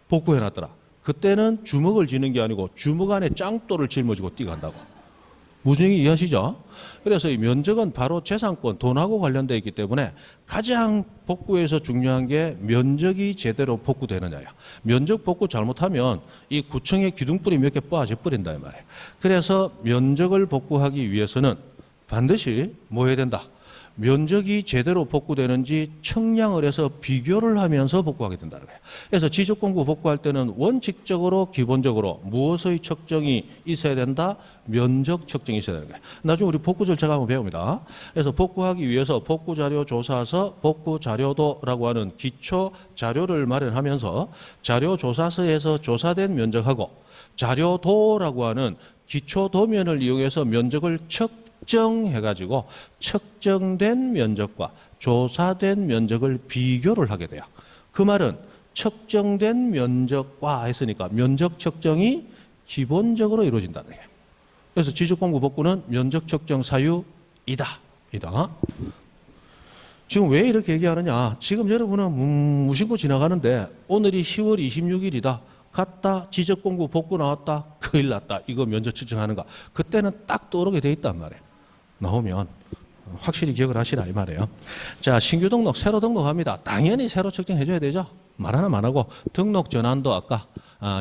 복구해놨더라. 그때는 주먹을 쥐는 게 아니고 주먹 안에 짱돌을 짊어지고 뛰어간다고. 무중히 이해하시죠? 그래서 이 면적은 바로 재산권, 돈하고 관련되어 있기 때문에 가장 복구에서 중요한 게 면적이 제대로 복구되느냐야. 면적 복구 잘못하면 이 구청의 기둥뿌리 몇 개 빠져 버린다 이 말이에요. 그래서 면적을 복구하기 위해서는 반드시 뭐 해야 된다? 면적이 제대로 복구되는지 측량을 해서 비교를 하면서 복구하게 된다는 거예요. 그래서 지적공부 복구할 때는 원칙적으로 기본적으로 무엇의 측정이 있어야 된다? 면적 측정이 있어야 되는 거예요. 나중에 우리 복구 절차가 한번 배웁니다. 그래서 복구하기 위해서 복구자료 조사서, 복구자료도라고 하는 기초 자료를 마련하면서 자료조사서에서 조사된 면적하고 자료도라고 하는 기초 도면을 이용해서 면적을 측정해가지고 측정된 면적과 조사된 면적을 비교를 하게 돼요. 그 말은 측정된 면적과 했으니까 면적 측정이 기본적으로 이루어진다는 거예요. 그래서 지적공부 복구는 면적 측정 사유이다. 지금 왜 이렇게 얘기하느냐? 지금 여러분은 무심코 지나가는데 오늘이 10월 26일이다. 갔다 지적공부 복구 나왔다. 큰일 났다. 이거 면적 측정하는가. 그때는 딱 떠오르게 돼 있단 말이에요. 나오면 확실히 기억을 하시라 이 말이에요. 자, 신규 등록, 새로 등록합니다. 당연히 새로 측정해 줘야 되죠. 말 하나 안 하고 등록 전환도 아까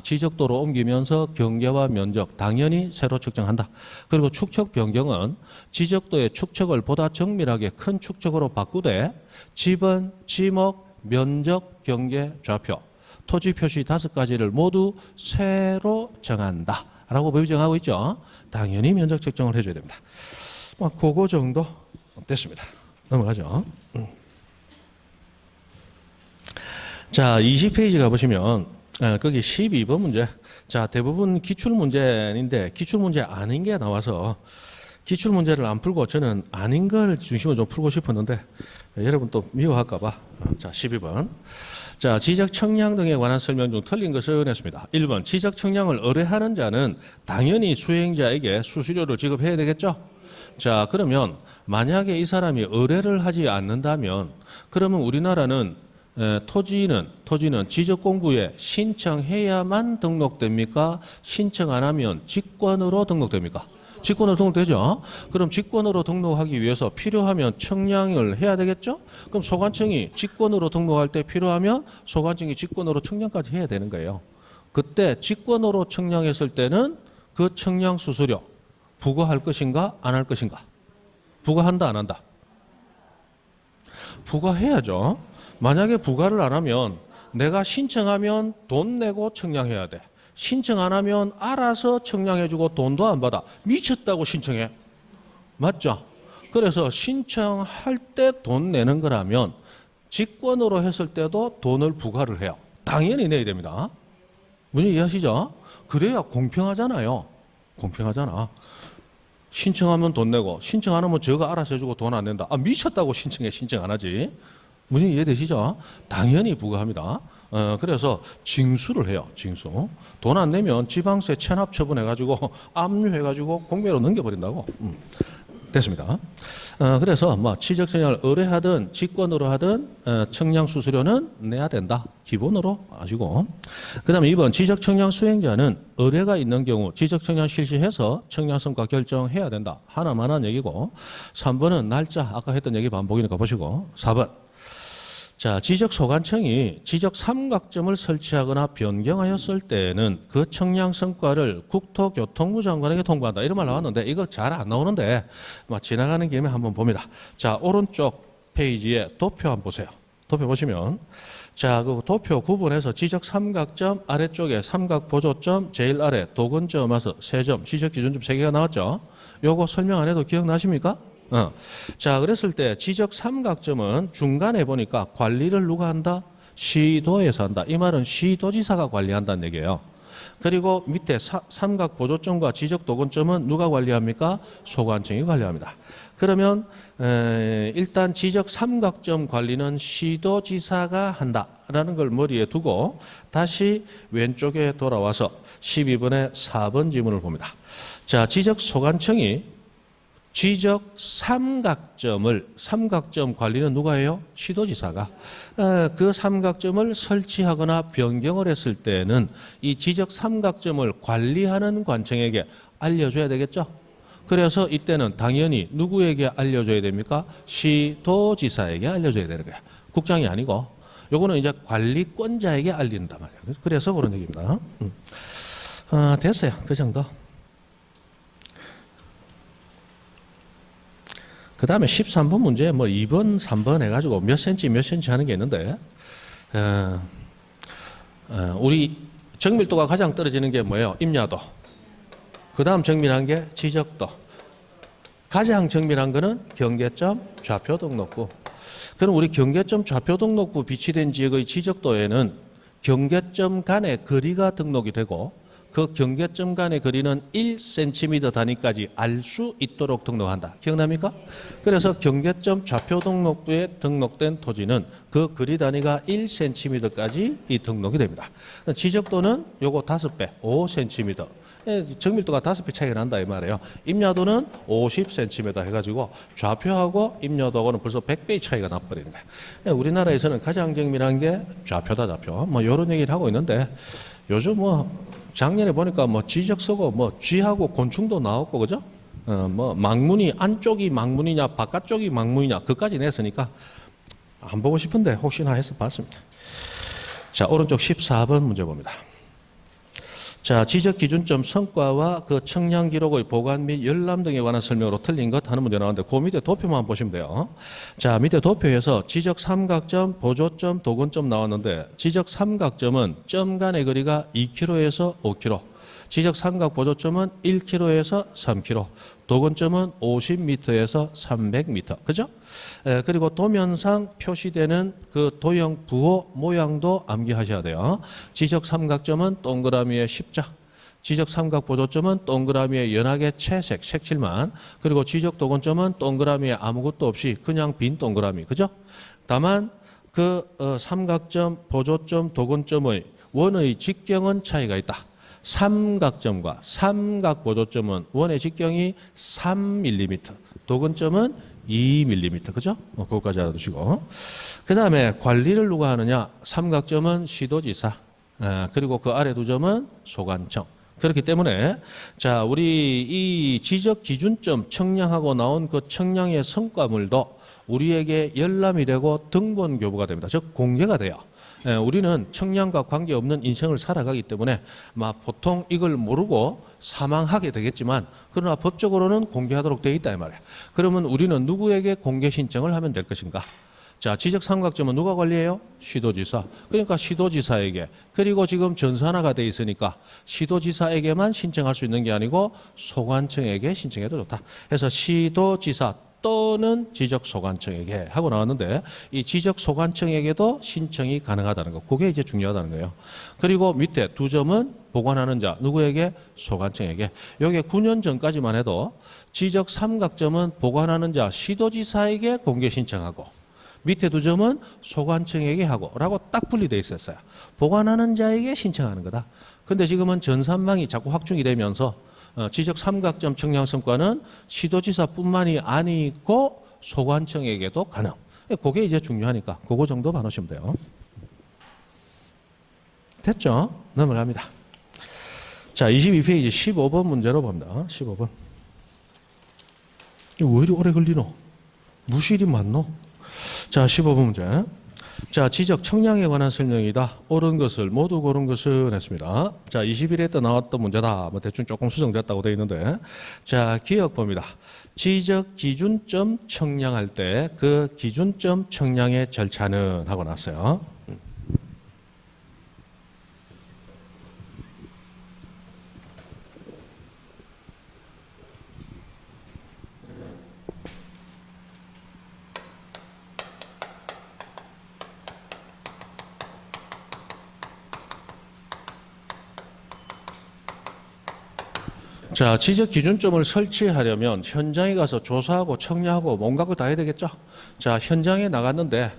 지적도로 옮기면서 경계와 면적 당연히 새로 측정한다. 그리고 축척 변경은 지적도의 축척을 보다 정밀하게 큰 축척으로 바꾸되 지번, 지목, 면적, 경계, 좌표, 토지 표시 5가지를 모두 새로 정한다. 라고 법이 정하고 있죠. 당연히 면적 측정을 해줘야 됩니다. 그거 정도 됐습니다. 넘어가죠. 자, 20페이지 가보시면 거기 12번 문제. 자, 대부분 기출문제인데 기출문제 아닌 게 나와서 기출문제를 안 풀고 저는 아닌 걸 중심으로 좀 풀고 싶었는데 여러분 또 미워할까 봐. 자, 12번. 자, 지적 청량 등에 관한 설명 중 틀린 것을 냈습니다. 1번, 지적 청량을 의뢰하는 자는 당연히 수행자에게 수수료를 지급해야 되겠죠? 자, 그러면 만약에 이 사람이 의뢰를 하지 않는다면 그러면 우리나라는 토지는 지적공부에 신청해야만 등록됩니까? 신청 안 하면 직권으로 등록됩니까? 직권으로 등록되죠. 그럼 직권으로 등록하기 위해서 필요하면 청량을 해야 되겠죠. 그럼 소관청이 직권으로 등록할 때 필요하면 소관청이 직권으로 청량까지 해야 되는 거예요. 그때 직권으로 청량했을 때는 그 청량 수수료 부과할 것인가 안 할 것인가? 부과한다 안 한다? 부과해야죠. 만약에 부과를 안 하면 내가 신청하면 돈 내고 청량해야 돼. 신청 안 하면 알아서 청량해주고 돈도 안 받아. 미쳤다고 신청해. 맞죠? 그래서 신청할 때 돈 내는 거라면 직권으로 했을 때도 돈을 부과를 해요. 당연히 내야 됩니다. 문제 이해하시죠? 그래야 공평하잖아요. 공평하잖아. 신청하면 돈 내고 신청 안 하면 저가 알아서 해주고 돈 안 낸다. 미쳤다고 신청해. 신청 안 하지. 문제 이해되시죠? 당연히 부과합니다. 그래서 징수를 해요. 징수. 돈 안 내면 지방세 체납 처분해가지고 압류해가지고 공매로 넘겨버린다고. 됐습니다. 그래서 뭐 지적청량을 의뢰하든 직권으로 하든 청량 수수료는 내야 된다. 기본으로 아시고. 그다음에 2번 지적청량 수행자는 의뢰가 있는 경우 지적청량 실시해서 청량성과 결정해야 된다. 하나만한 얘기고. 3번은 날짜 아까 했던 얘기 반복이니까 보시고. 4번. 자, 지적 소관청이 지적 삼각점을 설치하거나 변경하였을 때는 그 청량 성과를 국토교통부 장관에게 통보한다. 이런 말 나왔는데 이거 잘 안 나오는데 지나가는 김에 한번 봅니다. 자, 오른쪽 페이지에 도표 한번 보세요. 도표 보시면 자, 그 도표 9번에서 지적 삼각점 아래쪽에 삼각 보조점 제일 아래 도근점 와서 3점 지적 기준점 3개가 나왔죠. 요거 설명 안 해도 기억나십니까? 자, 그랬을 때 지적 삼각점은 중간에 보니까 관리를 누가 한다? 시도에서 한다. 이 말은 시도지사가 관리한다는 얘기예요. 그리고 밑에 삼각 보조점과 지적 도근점은 누가 관리합니까? 소관청이 관리합니다. 그러면 일단 지적 삼각점 관리는 시도지사가 한다라는 걸 머리에 두고 다시 왼쪽에 돌아와서 12번의 4번 지문을 봅니다. 자, 지적 소관청이 지적 삼각점 관리는 누가 해요? 시도지사가. 그 삼각점을 설치하거나 변경을 했을 때는 이 지적 삼각점을 관리하는 관청에게 알려줘야 되겠죠? 그래서 이때는 당연히 누구에게 알려줘야 됩니까? 시도지사에게 알려줘야 되는 거야. 국장이 아니고. 요거는 이제 관리권자에게 알린단 말이에요. 그래서 그런 얘기입니다. 됐어요. 그 정도. 그 다음에 13번 문제 뭐 2번, 3번 해가지고 몇 센치 하는 게 있는데, 우리 정밀도가 가장 떨어지는 게 뭐예요? 임야도. 그 다음 정밀한 게 지적도. 가장 정밀한 거는 경계점 좌표 등록부. 그럼 우리 경계점 좌표 등록부 비치된 지역의 지적도에는 경계점 간의 거리가 등록이 되고 그 경계점 간의 거리는 1cm 단위까지 알 수 있도록 등록한다. 기억납니까? 그래서 경계점 좌표 등록부에 등록된 토지는 그 거리 단위가 1cm까지 등록이 됩니다. 지적도는 요거 5배, 5cm. 정밀도가 5배 차이가 난다 이 말이에요. 임야도는 50cm 해가지고 좌표하고 임야도하고는 벌써 100배의 차이가 나버리는 거예요. 우리나라에서는 가장 정밀한 게 좌표다, 좌표. 뭐 이런 얘기를 하고 있는데 요즘 뭐 작년에 보니까 뭐 지적 쓰고 뭐 쥐하고 곤충도 나왔고 그죠? 뭐 망문이 안쪽이 망문이냐 바깥쪽이 망문이냐 그까지 냈으니까 안 보고 싶은데 혹시나 해서 봤습니다. 자, 오른쪽 14번 문제 봅니다. 자, 지적 기준점 성과와 그 청량 기록의 보관 및 열람 등에 관한 설명으로 틀린 것 하는 문제 나왔는데 그 밑에 도표만 보시면 돼요. 자, 밑에 도표에서 지적 삼각점, 보조점, 도근점 나왔는데 지적 삼각점은 점 간의 거리가 2km에서 5km, 지적 삼각 보조점은 1km에서 3km, 도근점은 50m에서 300m. 그죠? 그리고 도면상 표시되는 그 도형 부호 모양도 암기하셔야 돼요. 지적 삼각점은 동그라미의 십자, 지적 삼각 보조점은 동그라미의 연하게 채색, 색칠만, 그리고 지적 도근점은 동그라미에 아무것도 없이 그냥 빈 동그라미. 그죠? 다만 그 삼각점, 보조점, 도근점의 원의 직경은 차이가 있다. 삼각점과 삼각보조점은 원의 직경이 3mm, 도근점은 2mm, 그죠? 그것까지 알아두시고. 그 다음에 관리를 누가 하느냐? 삼각점은 시도지사, 그리고 그 아래 두 점은 소관청. 그렇기 때문에 자, 우리 이 지적 기준점 청량하고 나온 그 청량의 성과물도 우리에게 열람이 되고 등본 교부가 됩니다. 즉 공개가 돼요. 우리는 청량과 관계없는 인생을 살아가기 때문에 보통 이걸 모르고 사망하게 되겠지만 그러나 법적으로는 공개하도록 되어 있다 이 말이에요. 그러면 우리는 누구에게 공개 신청을 하면 될 것인가? 자, 지적 삼각점은 누가 관리해요? 시도지사. 그러니까 시도지사에게, 그리고 지금 전산화가 돼 있으니까 시도지사에게만 신청할 수 있는 게 아니고 소관청에게 신청해도 좋다. 그래서 시도지사 또는 지적소관청에게 하고 나왔는데 이 지적소관청에게도 신청이 가능하다는 거, 그게 이제 중요하다는 거예요. 그리고 밑에 두 점은 보관하는 자, 누구에게? 소관청에게. 여기에 9년 전까지만 해도 지적 삼각점은 보관하는 자 시도지사에게 공개 신청하고 밑에 두 점은 소관청에게 하고 라고 딱 분리되어 있었어요. 보관하는 자에게 신청하는 거다. 근데 지금은 전산망이 자꾸 확충이 되면서 지적 삼각점 청량 성과는 시도지사뿐만이 아니고 소관청에게도 가능. 그게 이제 중요하니까 그거 정도 봐놓으시면 돼요. 됐죠? 넘어갑니다. 자, 22페이지 15번 문제로 봅니다. 15번. 이거 왜 이리 오래 걸리노? 무실이 많노? 자, 15번 문제. 자, 지적 청량에 관한 설명이다. 옳은 것을 모두 고른 것은 했습니다. 자, 21회 때 나왔던 문제다. 뭐 대충 조금 수정됐다고 되어 있는데, 자, 기억 봅니다. 지적 기준점 청량할 때 그 기준점 청량의 절차는 하고 났어요. 자, 지적 기준점을 설치하려면 현장에 가서 조사하고 청량하고 뭔가 다 해야 되겠죠. 자, 현장에 나갔는데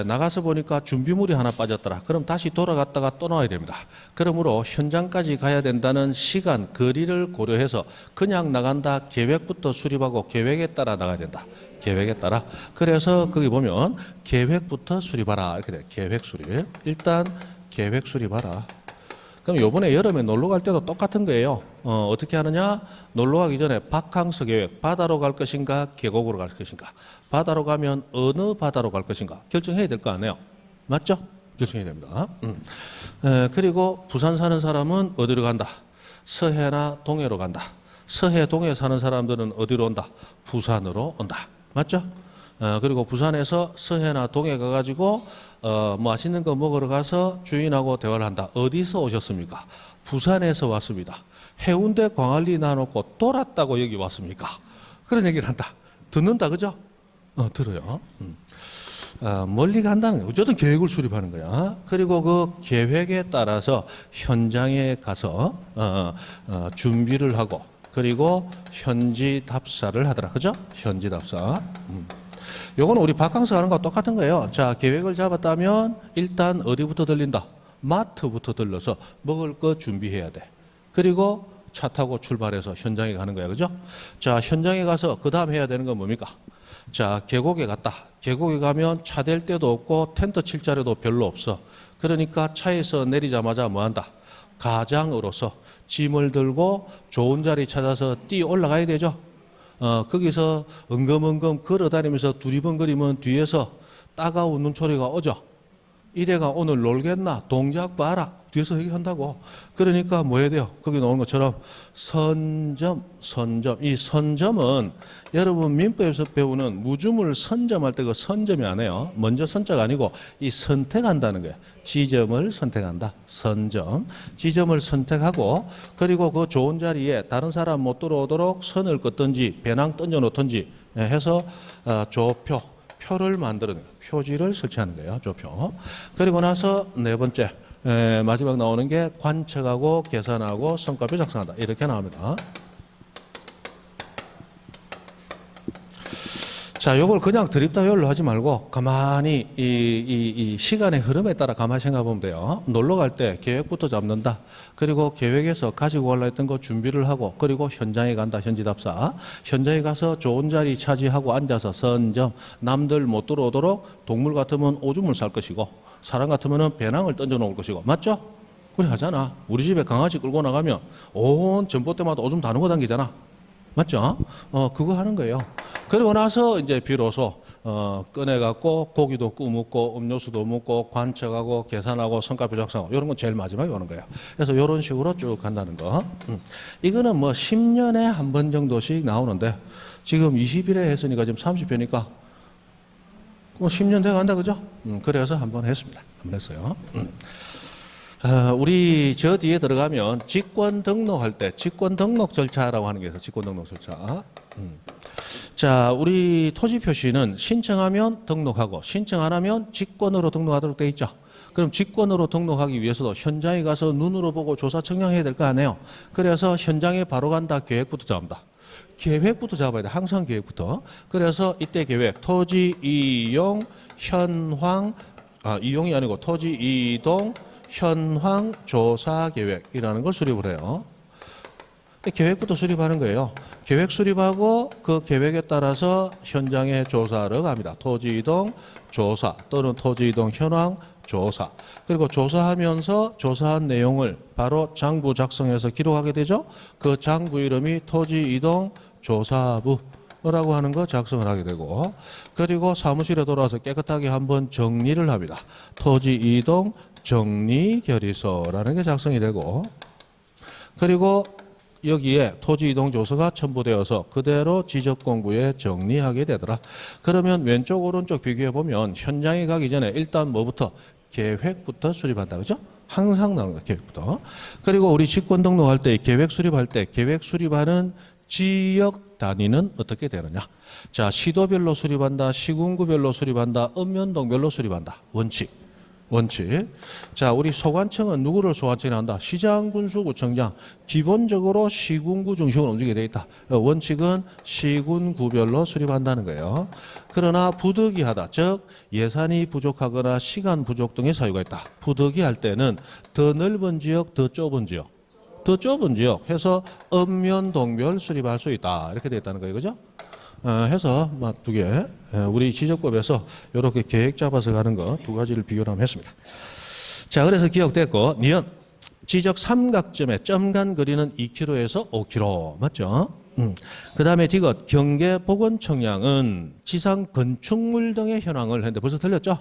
나가서 보니까 준비물이 하나 빠졌더라. 그럼 다시 돌아갔다가 또 나와야 됩니다. 그러므로 현장까지 가야 된다는 시간, 거리를 고려해서 그냥 나간다 계획부터 수립하고 계획에 따라 나가야 된다. 계획에 따라. 그래서 거기 보면 계획부터 수립하라 이렇게 돼. 계획 수립. 일단 계획 수립하라. 그럼 요번에 여름에 놀러 갈 때도 똑같은 거예요. 어떻게 하느냐? 놀러 가기 전에 바캉스 계획, 바다로 갈 것인가, 계곡으로 갈 것인가. 바다로 가면 어느 바다로 갈 것인가 결정해야 될 거 아니에요. 맞죠? 결정해야 됩니다. 그리고 부산 사는 사람은 어디로 간다? 서해나 동해로 간다. 서해, 동해 사는 사람들은 어디로 온다? 부산으로 온다. 맞죠? 그리고 부산에서 서해나 동해 가가지고 맛있는 거 먹으러 가서 주인하고 대화를 한다. 어디서 오셨습니까? 부산에서 왔습니다. 해운대 광안리 나놓고 돌았다고 여기 왔습니까? 그런 얘기를 한다. 듣는다, 그죠? 들어요. 멀리 간다는 거야. 어쨌든 계획을 수립하는 거야. 그리고 그 계획에 따라서 현장에 가서 준비를 하고 그리고 현지 답사를 하더라. 그죠? 현지 답사. 요거는 우리 바캉스 가는 거와 똑같은 거예요. 자, 계획을 잡았다면 일단 어디부터 들린다? 마트부터 들러서 먹을 거 준비해야 돼. 그리고 차 타고 출발해서 현장에 가는 거야. 그죠? 자, 현장에 가서 그 다음 해야 되는 건 뭡니까? 자, 계곡에 갔다. 계곡에 가면 차 댈 데도 없고 텐트 칠 자리도 별로 없어. 그러니까 차에서 내리자마자 뭐 한다? 가장으로서 짐을 들고 좋은 자리 찾아서 뛰어 올라가야 되죠. 거기서 엉금엉금 걸어 다니면서 두리번거리면 뒤에서 따가운 눈초리가 오죠. 이래가 오늘 놀겠나? 동작 봐라. 뒤에서 얘기한다고. 그러니까 뭐 해야 돼요? 거기 나오는 것처럼 선점. 이 선점은 여러분 민법에서 배우는 무주물 선점할 때 그 선점이 아니에요. 먼저 선자가 아니고 이 선택한다는 거예요. 지점을 선택한다. 선점. 지점을 선택하고 그리고 그 좋은 자리에 다른 사람 못 들어오도록 선을 긋든지 배낭 던져 놓든지 해서 조표. 표를 만드는 거예요. 표지를 설치하는 거예요. 조표. 그리고 나서 네 번째 마지막 나오는 게 관측하고 계산하고 성과표 작성한다. 이렇게 나옵니다. 자, 요걸 그냥 드립다열로 하지 말고 가만히 이 시간의 흐름에 따라 가만히 생각해 보면 돼요. 놀러 갈 때 계획부터 잡는다. 그리고 계획에서 가지고 올라 했던 거 준비를 하고 그리고 현장에 간다. 현지답사. 현장에 가서 좋은 자리 차지하고 앉아서 선점. 남들 못 들어오도록 동물 같으면 오줌을 쌀 것이고 사람 같으면 배낭을 던져 놓을 것이고. 맞죠? 그래 하잖아. 우리 집에 강아지 끌고 나가면 온 전봇대마다 오줌 다 넣어 당기잖아. 맞죠? 그거 하는 거예요. 그리고 나서 이제 비로소 꺼내갖고 고기도 구먹고 음료수도 먹고 관측하고 계산하고 성과표 작성하고 이런 건 제일 마지막에 오는 거예요. 그래서 이런 식으로 쭉 간다는 거. 이거는 뭐 10년에 한 번 정도씩 나오는데 지금 20일에 했으니까 지금 30회니까 뭐 10년 돼 간다, 그죠? 그래서 한 번 했습니다. 한 번 했어요. 우리 저 뒤에 들어가면 직권 등록할 때 직권 등록 절차라고 하는 게 있어요. 직권 등록 절차. 자, 우리 토지 표시는 신청하면 등록하고 신청 안 하면 직권으로 등록하도록 돼 있죠. 그럼 직권으로 등록하기 위해서도 현장에 가서 눈으로 보고 조사 청량해야 될 거 아니에요. 그래서 현장에 바로 간다. 계획부터 잡는다. 계획부터 잡아야 돼. 항상 계획부터. 그래서 이때 계획 토지 이용 현황 이용이 아니고 토지 이동 현황 조사 계획이라는 걸 수립을 해요. 계획부터 수립하는 거예요. 계획 수립하고 그 계획에 따라서 현장에 조사를 갑니다. 토지 이동 조사 또는 토지 이동 현황 조사. 그리고 조사하면서 조사한 내용을 바로 장부 작성해서 기록하게 되죠. 그 장부 이름이 토지 이동 조사부라고 하는 거 작성을 하게 되고 그리고 사무실에 돌아와서 깨끗하게 한번 정리를 합니다. 토지 이동 정리 결의서라는 게 작성이 되고 그리고 여기에 토지 이동 조서가 첨부되어서 그대로 지적공부에 정리하게 되더라. 그러면 왼쪽 오른쪽 비교해 보면 현장에 가기 전에 일단 뭐부터 계획부터 수립한다. 그죠? 항상 나오는 거예요. 계획부터. 그리고 우리 직권 등록할 때 계획 수립할 때 계획 수립하는 지역 단위는 어떻게 되느냐. 자, 시도별로 수립한다. 시군구별로 수립한다. 읍면동별로 수립한다. 원칙. 자, 우리 소관청은 누구를 소관청이라 한다? 시장, 군수, 구청장. 기본적으로 시군구 중심으로 움직이게 되어 있다. 원칙은 시군구별로 수립한다는 거예요. 그러나 부득이하다. 즉 예산이 부족하거나 시간 부족 등의 사유가 있다. 부득이할 때는 더 넓은 지역, 더 좁은 지역 해서 읍면동별 수립할 수 있다. 이렇게 되어 있다는 거예요. 그죠? 해서 두 개 우리 지적법에서 이렇게 계획 잡아서 가는 거 두 가지를 비교를 한번 했습니다. 자, 그래서 기억됐고 니은 지적 삼각점에 점간 거리는 2km에서 5km 맞죠? 그 다음에 디귿 경계 보건 청량은 지상 건축물 등의 현황을 했는데 벌써 틀렸죠?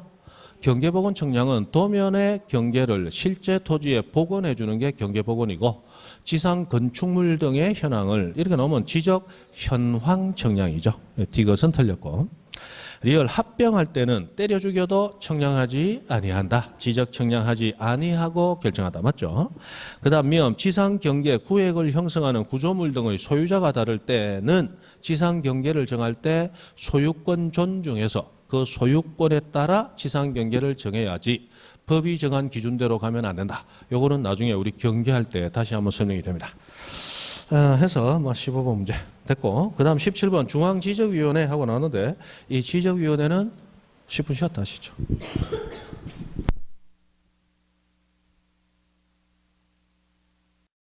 경계복원 측량은 도면의 경계를 실제 토지에 복원해 주는 게 경계복원이고 지상 건축물 등의 현황을 이렇게 놓으면 지적 현황 측량이죠. 디귿은 틀렸고 리얼 합병할 때는 때려 죽여도 측량하지 아니한다. 지적 측량하지 아니하고 결정하다. 맞죠? 그다음 미음 지상 경계 구획을 형성하는 구조물 등의 소유자가 다를 때는 지상 경계를 정할 때 소유권 존중해서 그 소유권에 따라 지상 경계를 정해야지 법이 정한 기준대로 가면 안 된다. 요거는 나중에 우리 경계할 때 다시 한번 설명이 됩니다. 해서 15번 문제 됐고 그 다음 17번 중앙지적위원회 하고 나왔는데 이 지적위원회는 10분 쉬었다 하시죠.